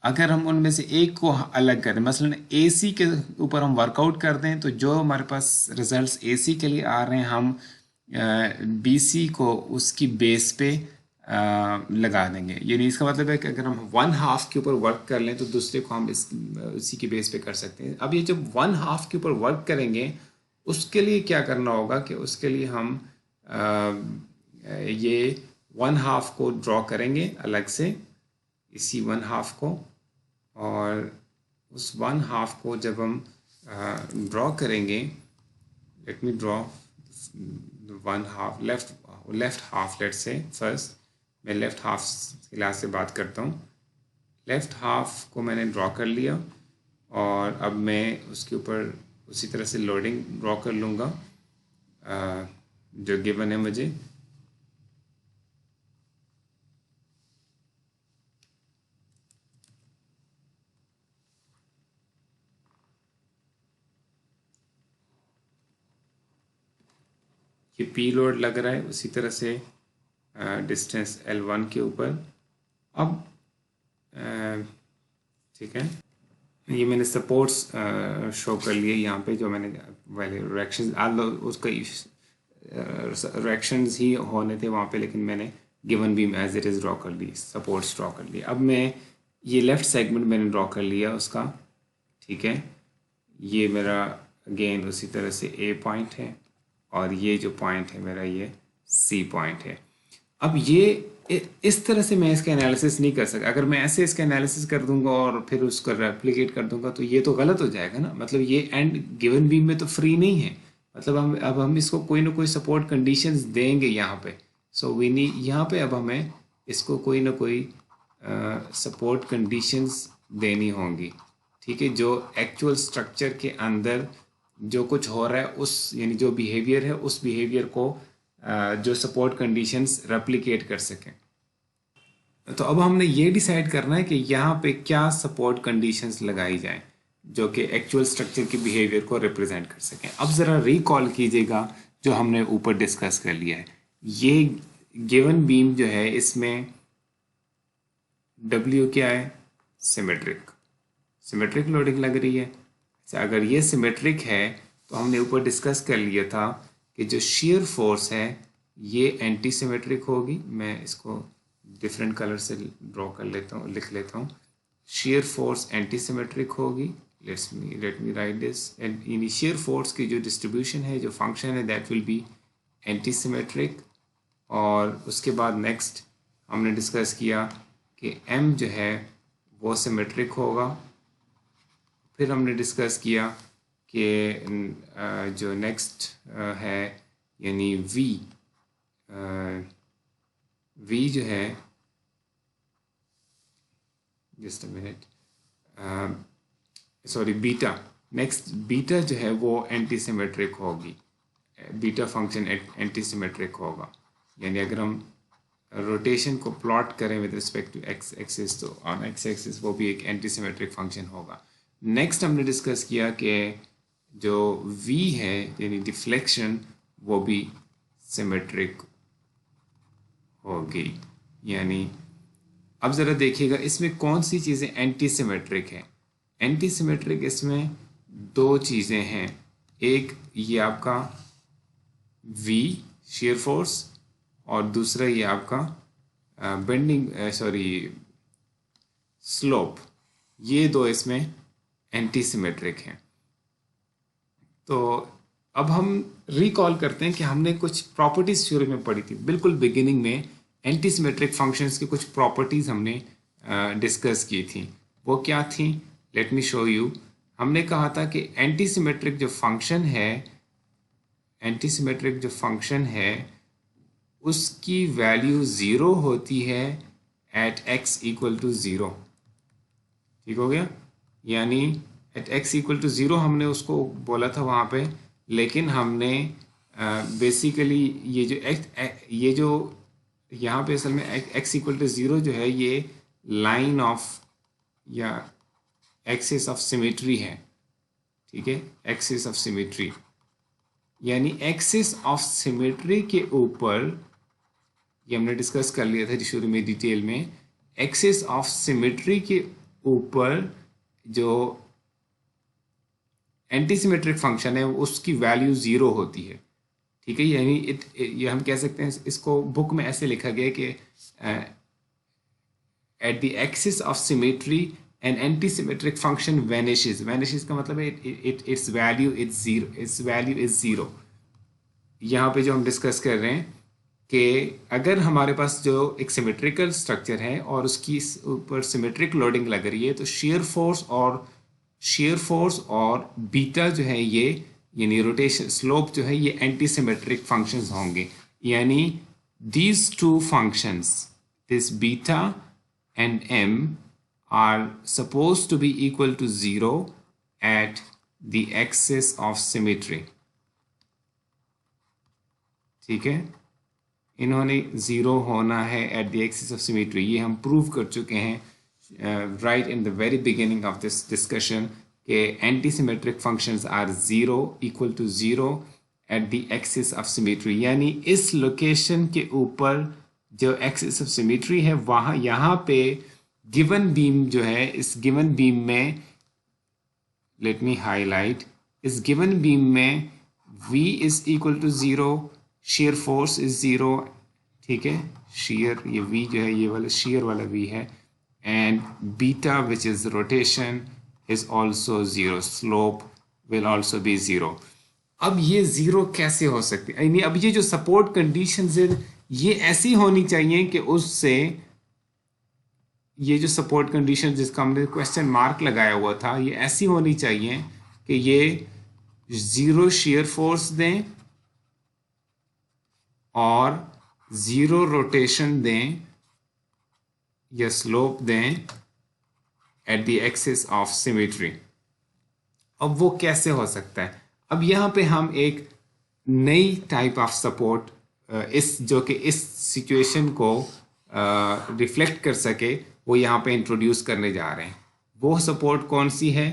अगर हम उनमें से एक को अलग करें, मसलन ए सी के ऊपर हम वर्कआउट कर दें, तो जो हमारे पास रिजल्ट्स ए सी के लिए आ रहे हैं हम बी सी को उसकी बेस पे लगा देंगे. यानी इसका मतलब है कि अगर हम 1/2 के ऊपर वर्क कर लें तो दूसरे को हम इसी की बेस पे कर सकते हैं. अब ये जब 1/2 के ऊपर वर्क करेंगे उसके लिए क्या करना होगा कि उसके लिए हम ये 1/2 को ड्रॉ करेंगे अलग से, इसी 1/2 को, और उस 1/2 को जब हम ड्रॉ करेंगे, let me draw 1/2 left half. Let's say first मैं लेफ्ट हाफ के लिहाज से बात करता हूँ. लेफ्ट हाफ को मैंने ड्रॉ कर लिया और अब मैं उसके ऊपर उसी तरह से लोडिंग ड्रॉ कर लूँगा जो गिवन है मुझे. ये पी लोड लग रहा है उसी तरह से डिस्टेंस L1 के ऊपर. अब ठीक है, ये मैंने सपोर्ट्स शो कर लिए यहाँ पे जो मैंने वाले रिएक्शंस उसका रिएक्शंस ही होने थे वहाँ पे, लेकिन मैंने given beam as it is draw कर ली, सपोर्ट्स ड्रॉ कर लिए. अब मैं ये लेफ़्ट सेगमेंट मैंने ड्रॉ कर लिया उसका. ठीक है, ये मेरा अगेन उसी तरह से ए पॉइंट है और ये जो पॉइंट है मेरा ये सी पॉइंट है. अब ये इस तरह से मैं इसका एनालिसिस नहीं कर सकता। अगर मैं ऐसे इसका एनालिसिस कर दूंगा और फिर उसको रेप्लिकेट कर दूंगा तो ये तो गलत हो जाएगा ना। मतलब ये एंड गिवन बीम में तो फ्री नहीं है। मतलब हम इसको कोई ना कोई सपोर्ट कंडीशंस देंगे यहाँ पे। सो वी नी यहाँ पे अब हमें इसको कोई ना कोई सपोर्ट कंडीशंस देनी होंगी, ठीक है, जो एक्चुअल स्ट्रक्चर के अंदर जो कुछ हो रहा है उस यानी जो बिहेवियर है उस बिहेवियर को जो सपोर्ट कंडीशंस रेप्लिकेट कर सकें। तो अब हमने ये डिसाइड करना है कि यहाँ पे क्या सपोर्ट कंडीशंस लगाई जाएं जो कि एक्चुअल स्ट्रक्चर के बिहेवियर को रिप्रेजेंट कर सकें। अब ज़रा रिकॉल कीजिएगा जो हमने ऊपर डिस्कस कर लिया है। ये गिवन बीम जो है इसमें W क्या है? सिमेट्रिक लोडिंग लग रही है। अच्छा, अगर ये सिमेट्रिक है तो हमने ऊपर डिस्कस कर लिया था कि जो शेयर फोर्स है ये एंटी सिमेट्रिक होगी। मैं इसको डिफरेंट कलर से ड्रॉ कर लेता हूँ, लिख लेता हूँ। शेयर फोर्स एंटी सिमेट्रिक होगी। Let me right this. And shear force की जो डिस्ट्रीब्यूशन है, जो फंक्शन है, that will be anti symmetric. और उसके बाद नेक्स्ट हमने डिस्कस किया कि M जो है वो सिमेट्रिक होगा। फिर हमने डिस्कस किया कि जो नेक्स्ट है यानी V जो है, just a minute, sorry beta, next beta जो है वो एंटी सिमेट्रिक होगी। बीटा फंक्शन एंटी सिमेट्रिक होगा। यानी अगर हम रोटेशन को प्लॉट करें with respect to x axis तो ऑन एक्स एक्सिस वो भी एक एंटी सिमेट्रिक फंक्शन होगा। नेक्स्ट हमने डिस्कस किया कि जो V है यानी डिफ्लेक्शन वो भी सिमेट्रिक होगी। यानी अब ज़रा देखिएगा इसमें कौन सी चीज़ें एंटी सिमेट्रिक हैं। एंटी सिमेट्रिक इसमें दो चीज़ें हैं। एक ये आपका V शेयर फोर्स और दूसरा ये आपका बेंडिंग स्लोप। ये दो इसमें एंटी सिमेट्रिक हैं। तो अब हम रिकॉल करते हैं कि हमने कुछ प्रॉपर्टीज शुरू में पढ़ी थी, बिल्कुल बिगिनिंग में एंटी सिमेट्रिक फंक्शंस की कुछ प्रॉपर्टीज हमने डिस्कस की थी। वो क्या थी? Let me show you. हमने कहा था कि एंटी सिमेट्रिक जो फंक्शन है उसकी वैल्यू 0 होती है एट x इक्वल टू 0। ठीक हो गया? यानी एट x इक्वल टू 0 हमने उसको बोला था वहाँ पे, लेकिन हमने बेसिकली ये जो यहाँ पे असल में x इक्वल टू 0 जो है ये लाइन ऑफ या एक्सिस ऑफ सिमेट्री है। ठीक है, एक्सिस ऑफ सिमेट्री यानी एक्सिस ऑफ सिमेट्री के ऊपर, ये हमने डिस्कस कर लिया था शुरू में डिटेल में, एक्सिस ऑफ सिमेट्री के ऊपर जो एंटी सिमेट्रिक फंक्शन है उसकी वैल्यू 0 होती है। ठीक है, यानी ये हम कह सकते हैं, इसको बुक में ऐसे लिखा गया कि at the axis of symmetry an anti symmetric function vanishes. Vanishes का मतलब है इट्स वैल्यू इज 0। यहाँ पे जो हम डिस्कस कर रहे हैं कि अगर हमारे पास जो एक सिमेट्रिकल स्ट्रक्चर है और उसकी ऊपर सिमेट्रिक लोडिंग लग रही है तो शेयर फोर्स और बीटा जो है ये यानी रोटेशन स्लोप जो है ये एंटी सिमेट्रिक फंक्शंस होंगे। यानी these two functions, this beta and m are supposed to be equal to 0 at the axis of symmetry। ठीक है, इन्होंने 0 होना है at the axis of symmetry। ये हम प्रूव कर चुके हैं right in the very beginning of this discussion कि anti symmetric functions are 0 equal to 0 at the axis of symmetry। यानी इस लोकेशन के ऊपर जो एक्सिस ऑफ सिमेट्री है वहाँ यहाँ पे गिवन बीम जो है, इस गिवन बीम में, लेट मी हाईलाइट, इस गिवन बीम में V is equal to 0, shear force is 0। ठीक है, शेयर ये V जो है ये वाला शेयर वाला V है, and beta which is rotation is also 0, slope will also be 0। अब ये 0 कैसे हो सकती है? यानी अब ये जो सपोर्ट कंडीशंस है ये ऐसी होनी चाहिए कि उससे ये जो सपोर्ट कंडीशन जिसका हमने क्वेश्चन मार्क लगाया हुआ था, ये ऐसी होनी चाहिए कि ये 0 shear फोर्स दें और 0 रोटेशन दें या स्लोप दें at the axis of symmetry. अब वो कैसे हो सकता है? अब यहाँ पे हम एक नई टाइप ऑफ सपोर्ट इस जो कि इस सिचुएशन को रिफ्लेक्ट कर सके वो यहाँ पे इंट्रोड्यूस करने जा रहे हैं। वो सपोर्ट कौन सी है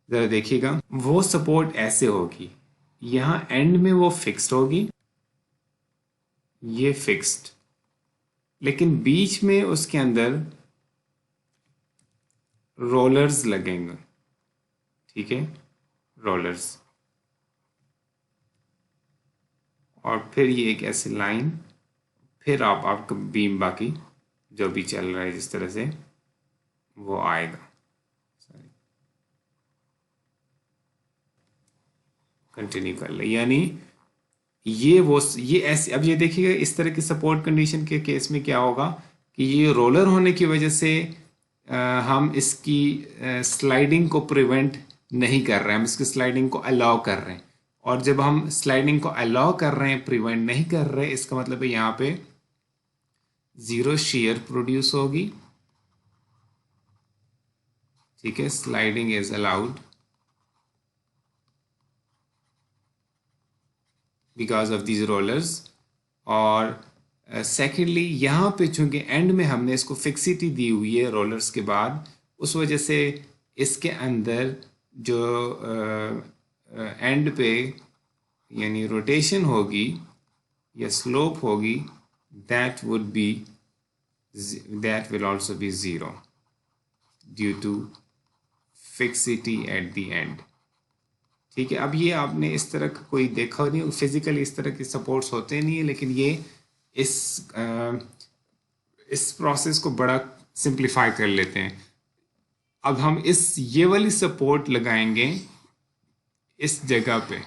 ज़रा देखिएगा। वो सपोर्ट ऐसे होगी, यहाँ एंड में वो फिक्स्ड होगी, ये फिक्स्ड, लेकिन बीच में उसके अंदर रोलर्स लगेंगे, ठीक है, रोलर्स। और फिर ये एक ऐसी लाइन, फिर आपका बीम बाकी जो भी चल रहा है जिस तरह से वो आएगा। कंटिन्यू कर ले, यानी ये ऐसे। अब ये देखिएगा इस तरह की सपोर्ट कंडीशन के केस में क्या होगा कि ये रोलर होने की वजह से हम इसकी स्लाइडिंग को प्रिवेंट नहीं कर रहे हैं, हम इसकी स्लाइडिंग को अलाउ कर रहे हैं। और जब हम स्लाइडिंग को अलाउ कर रहे हैं, प्रिवेंट नहीं कर रहे, इसका मतलब है यहाँ पे 0 shear प्रोड्यूस होगी, ठीक है, sliding is allowed because of these rollers. और सेकेंडली यहाँ पे चूंकि एंड में हमने इसको फिक्सिटी दी हुई है रोलर्स के बाद, उस वजह से इसके अंदर जो एंड पे यानी रोटेशन होगी या स्लोप होगी, that will also be 0 due to fixity at the end, ठीक है। अब ये आपने इस तरह का कोई देखा नहीं, फिजिकली इस तरह के सपोर्ट्स होते नहीं है, लेकिन ये इस प्रोसेस को बड़ा सिंप्लीफाई कर लेते हैं। अब हम ये वाली सपोर्ट लगाएंगे इस जगह पे,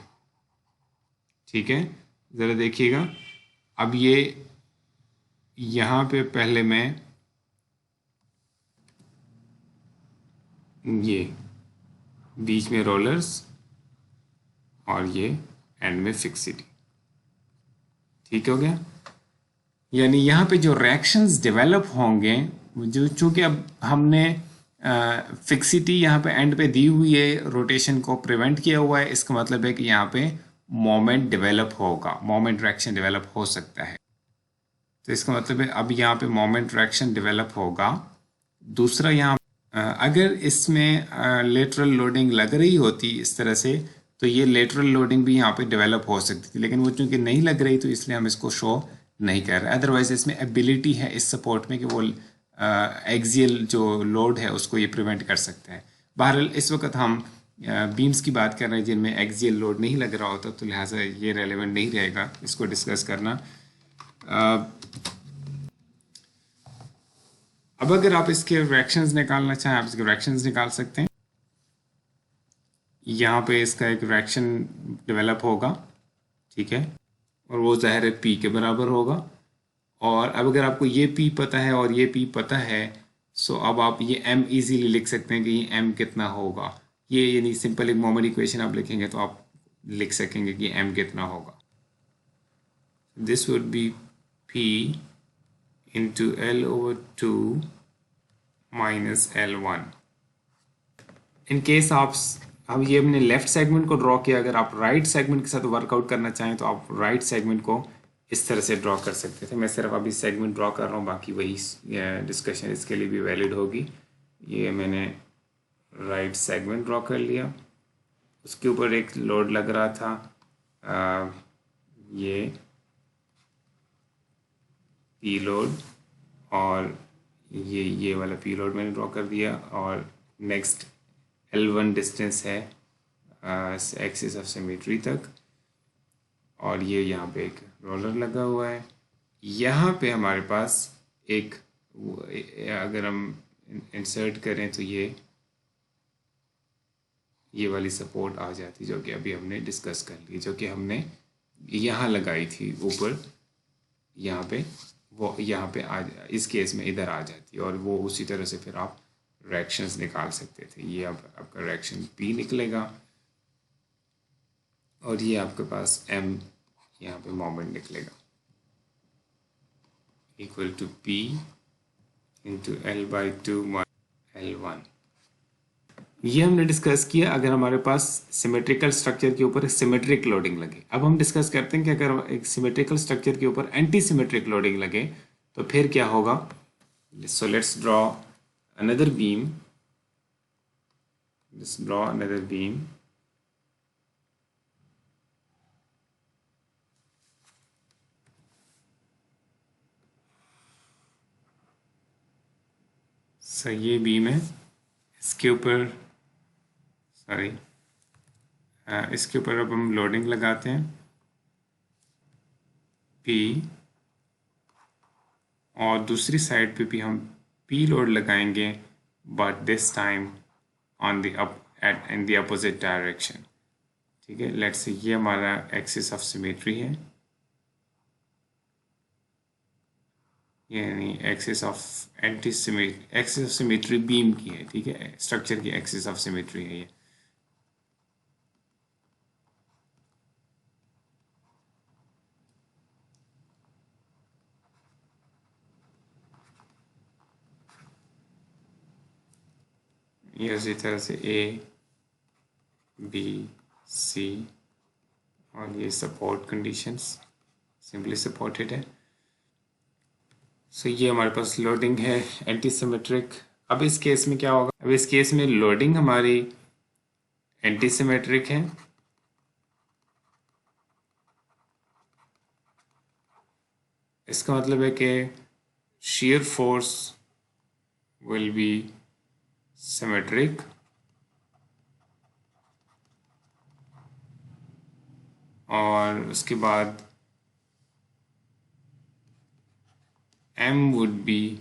ठीक है, ज़रा देखिएगा। अब ये यहाँ पे पहले मैं ये बीच में रोलर्स और ये एंड में फिक्सिटी, ठीक हो गया। यानी यहाँ पे जो रिएक्शंस डेवलप होंगे, जो चूंकि अब हमने फिक्सिटी यहाँ पे एंड पे दी हुई है, रोटेशन को प्रिवेंट किया हुआ है, इसका मतलब है कि यहाँ पे मोमेंट डेवलप होगा, मोमेंट रिएक्शन डेवलप हो सकता है। तो इसका मतलब है अब यहाँ पे मोमेंट रिएक्शन डेवलप होगा। दूसरा यहाँ अगर इसमें लेटरल लोडिंग लग रही होती इस तरह से, तो ये लेटरल लोडिंग भी यहाँ पे डेवलप हो सकती थी, लेकिन वो चूंकि नहीं लग रही तो इसलिए हम इसको शो नहीं कर रहे। अदरवाइज इसमें एबिलिटी है इस सपोर्ट में कि वो एक्सियल जो लोड है उसको ये प्रिवेंट कर सकता है। बहरहाल इस वक्त हम बीम्स की बात कर रहे हैं जिनमें एक्सियल लोड नहीं लग रहा होता, तो लिहाजा ये रेलेवेंट नहीं रहेगा इसको डिस्कस करना। अब अगर आप इसके रिएक्शंस निकालना चाहें, आप इसके रिएक्शंस निकाल सकते हैं। यहाँ पे इसका एक रिएक्शन डेवलप होगा, ठीक है, और वो ज़ाहिर है पी के बराबर होगा। और अब अगर आपको ये पी पता है और ये पी पता है, सो अब आप ये एम इजीली लिख सकते हैं कि ये एम कितना होगा। ये यानी सिंपल एक मोमेंट इक्वेशन आप लिखेंगे तो आप लिख सकेंगे कि एम कितना होगा। This would be P into L over 2 minus L1। In case आप अब ये हमने लेफ्ट सेगमेंट को ड्रॉ किया, अगर आप राइट सेगमेंट के साथ वर्कआउट करना चाहें तो आप राइट सेगमेंट को इस तरह से ड्रॉ कर सकते थे। मैं सिर्फ अभी सेगमेंट ड्रॉ कर रहा हूँ, बाकी वही डिस्कशन इसके लिए भी वैलिड होगी। ये मैंने राइट सेगमेंट ड्रॉ कर लिया, उसके ऊपर एक लोड लग रहा था, ये पी लोड, और ये वाला पी लोड मैंने ड्रॉ कर दिया। और नेक्स्ट L1 डिस्टेंस है एक्सिस ऑफ सिमेट्री तक, और ये यहाँ पे एक रोलर लगा हुआ है। यहाँ पे हमारे पास एक, अगर हम इंसर्ट करें तो ये वाली सपोर्ट आ जाती, जो कि अभी हमने डिस्कस कर ली, जो कि हमने यहाँ लगाई थी ऊपर। यहाँ पे वो यहाँ पे इस केस में इधर आ जाती है, और वो उसी तरह से फिर आप रिएक्शंस निकाल सकते थे। ये अब आपका रिएक्शन P निकलेगा, और ये आपके पास M यहाँ पे मोमेंट निकलेगा, equal to P into L/2 L1। ये हमने डिस्कस किया अगर हमारे पास सिमेट्रिकल स्ट्रक्चर के ऊपर सिमेट्रिक लोडिंग लगे। अब हम डिस्कस करते हैं कि अगर एक सिमेट्रिकल स्ट्रक्चर के ऊपर एंटी सिमेट्रिक लोडिंग लगे तो फिर क्या होगा। So let's draw another beam, let's draw another beam। सो ये बीम है, इसके ऊपर सॉरी इसके ऊपर अब हम लोडिंग लगाते हैं P, और दूसरी साइड पे भी हम P लोड लगाएंगे, but this time on the in the opposite direction. ठीक है, लेट्स से ये हमारा एक्सिस ऑफ सिमेट्री है, यानी axis of axis of symmetry beam की है। ठीक है, स्ट्रक्चर की एक्सिस ऑफ सिमेट्री है ये। ये इसी तरह से A B C, और ये सपोर्ट कंडीशंस सिंपली सपोर्टेड है। सो ये हमारे पास लोडिंग है एंटी सिमेट्रिक। अब इस केस में क्या होगा, अब इस केस में लोडिंग हमारी एंटी सिमेट्रिक है, इसका मतलब है कि shear force will be symmetric, और उसके बाद M would be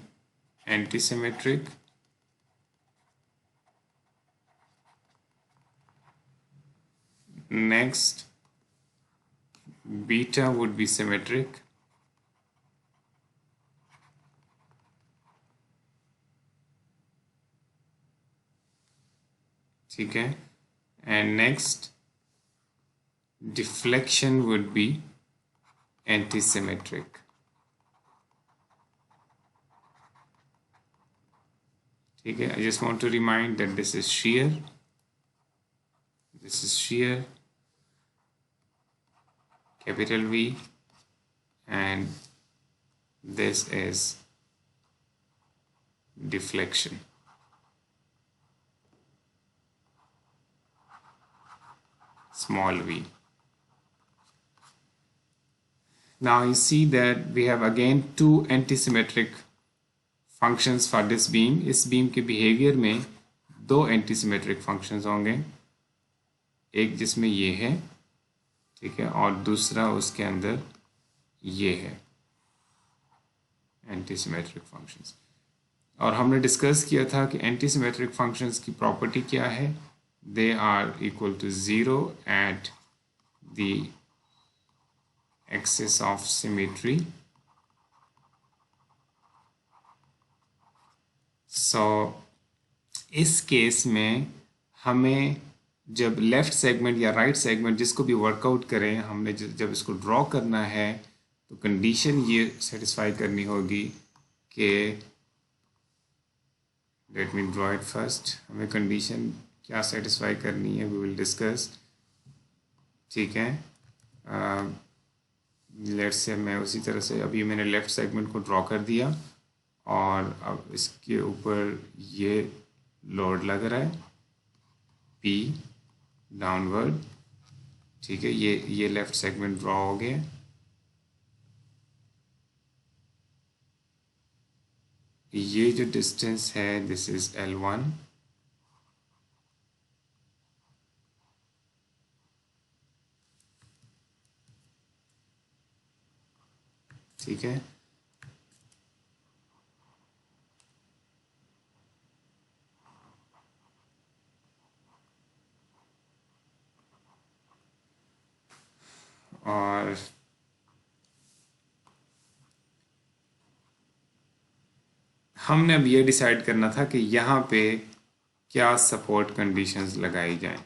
antisymmetric, next beta would be symmetric, ठीक है, and next deflection would be antisymmetric। ठीक है, I just want to remind that this is shear, capital V, and this is deflection, small v। Now you see that we have again two antisymmetric functions for this beam। इस beam के behavior में दो antisymmetric functions होंगे, एक जिसमें ये है, ठीक है, और दूसरा उसके अंदर ये है antisymmetric functions। और हमने डिस्कस किया था कि antisymmetric functions की प्रॉपर्टी क्या है, they are equal to 0 at the axis of symmetry। सो इस केस में हमें जब लेफ़्ट सेगमेंट या राइट सेगमेंट जिसको भी वर्कआउट करें, हमने जब इसको ड्रॉ करना है तो कंडीशन ये सेटिस्फाई करनी होगी कि late me draw it first. हमें कंडीशन क्या सेटिस्फाई करनी है, वी विल डिस्कस। ठीक है, लेट्स से मैं उसी तरह से अभी मैंने लेफ़्ट सेगमेंट को ड्रॉ कर दिया, और अब इसके ऊपर ये लोड लग रहा है P डाउनवर्ड। ठीक है, ये लेफ़्ट सेगमेंट ड्रॉ हो गया। ये जो डिस्टेंस है दिस इज L1, ठीक है, और हमने अब ये डिसाइड करना था कि यहाँ पे क्या सपोर्ट कंडीशंस लगाई जाएं।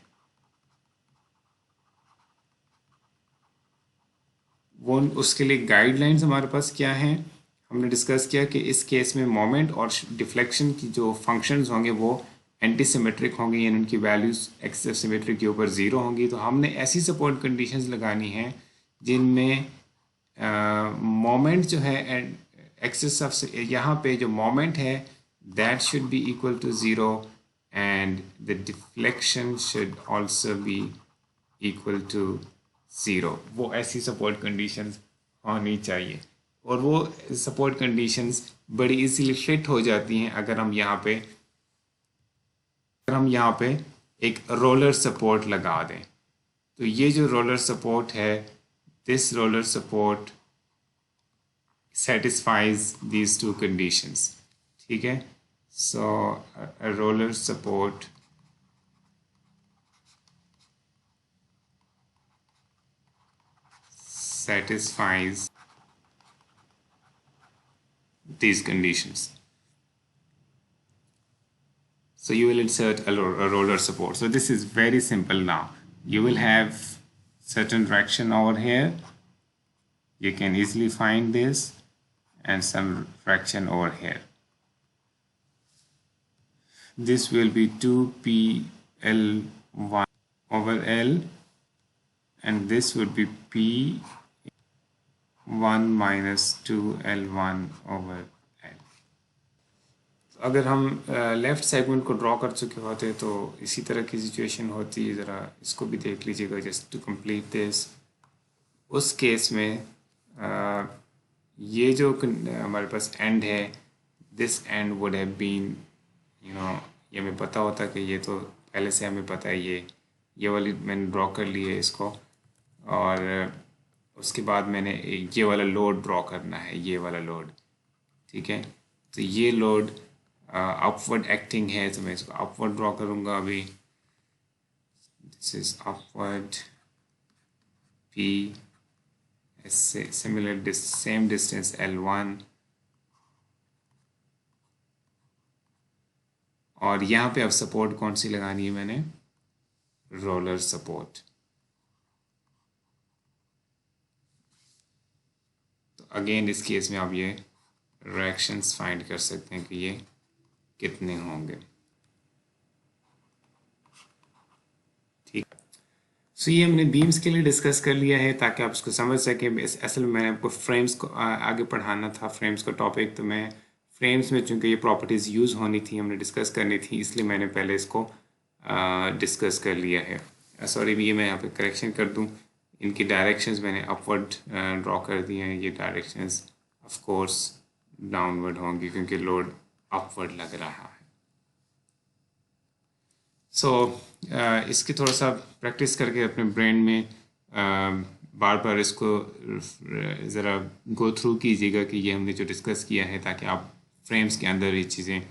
वो उसके लिए गाइडलाइंस हमारे पास क्या हैं, हमने डिस्कस किया कि इस केस में मोमेंट और डिफ्लेक्शन की जो फंक्शंस होंगे वो एंटी सिमेट्रिक होंगे, यानी उनकी वैल्यूज एक्सेस सिमेट्रिक के ऊपर ज़ीरो होंगी। तो हमने ऐसी सपोर्ट कंडीशंस लगानी है जिनमें मोमेंट जो है एक्सेस ऑफ यहाँ पे जो मोमेंट है that should be equal to zero and the deflection should also be equal to zero. वो ऐसी सपोर्ट कंडीशंस होनी चाहिए और वो सपोर्ट कंडीशंस बड़ी इजीली फिट हो जाती हैं अगर हम यहाँ पे एक रोलर सपोर्ट लगा दें। तो ये जो रोलर सपोर्ट है, this roller support satisfies these two conditions, ठीक है। so a roller support satisfies these conditions. So you will insert a roller support. So this is very simple now. You will have certain traction over here. You can easily find this and some fraction over here. This will be 2PL1 over L and this would be P1 minus 2L1 over L. अगर हम left segment को draw कर चुके होते तो इसी तरह की सिचुएशन होती है। ज़रा इसको भी देख लीजिएगा जस्ट टू कंप्लीट दिस। उस केस में ये जो हमारे पास एंड है, this end would have been ये हमें पता होता कि ये तो पहले से हमें पता है, ये वाली मैंने ड्रॉ कर ली है इसको, और उसके बाद मैंने ये वाला लोड ड्रॉ करना है, ये वाला लोड, ठीक है। तो ये लोड अपवर्ड एक्टिंग है तो मैं इसको अपवर्ड ड्रॉ करूँगा अभी। This is upward P, similar same distance L1, और यहाँ पे अब सपोर्ट कौन सी लगानी है मैंने, रोलर सपोर्ट। तो अगेन इस केस में आप ये रिएक्शंस फाइंड कर सकते हैं कि ये कितने होंगे, ठीक। सो ये हमने बीम्स के लिए डिस्कस कर लिया है ताकि आप उसको समझ सकें। असल में मैंने आपको फ्रेम्स को आगे पढ़ाना था, फ्रेम्स का टॉपिक, तो मैं फ्रेम्स में चूँकि ये प्रॉपर्टीज़ यूज़ होनी थी, हमने डिस्कस करनी थी, इसलिए मैंने पहले इसको डिस्कस कर लिया है। सॉरी, ये मैं यहाँ पे करेक्शन कर दूँ, इनकी डायरेक्शंस मैंने अपवर्ड ड्रॉ कर दिए हैं। ये डायरेक्शंस ऑफ कोर्स डाउनवर्ड होंगी क्योंकि लोड अपवर्ड लग रहा है। सो इसकी थोड़ा सा प्रैक्टिस करके अपने ब्रेन में बार बार इसको ज़रा गो थ्रू कीजिएगा कि ये हमने जो डिस्कस किया है, ताकि आप फ्रेम्स के अंदर ये चीज़ें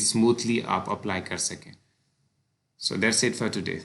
स्मूथली आप अप्लाई कर सकें। So that's it for today.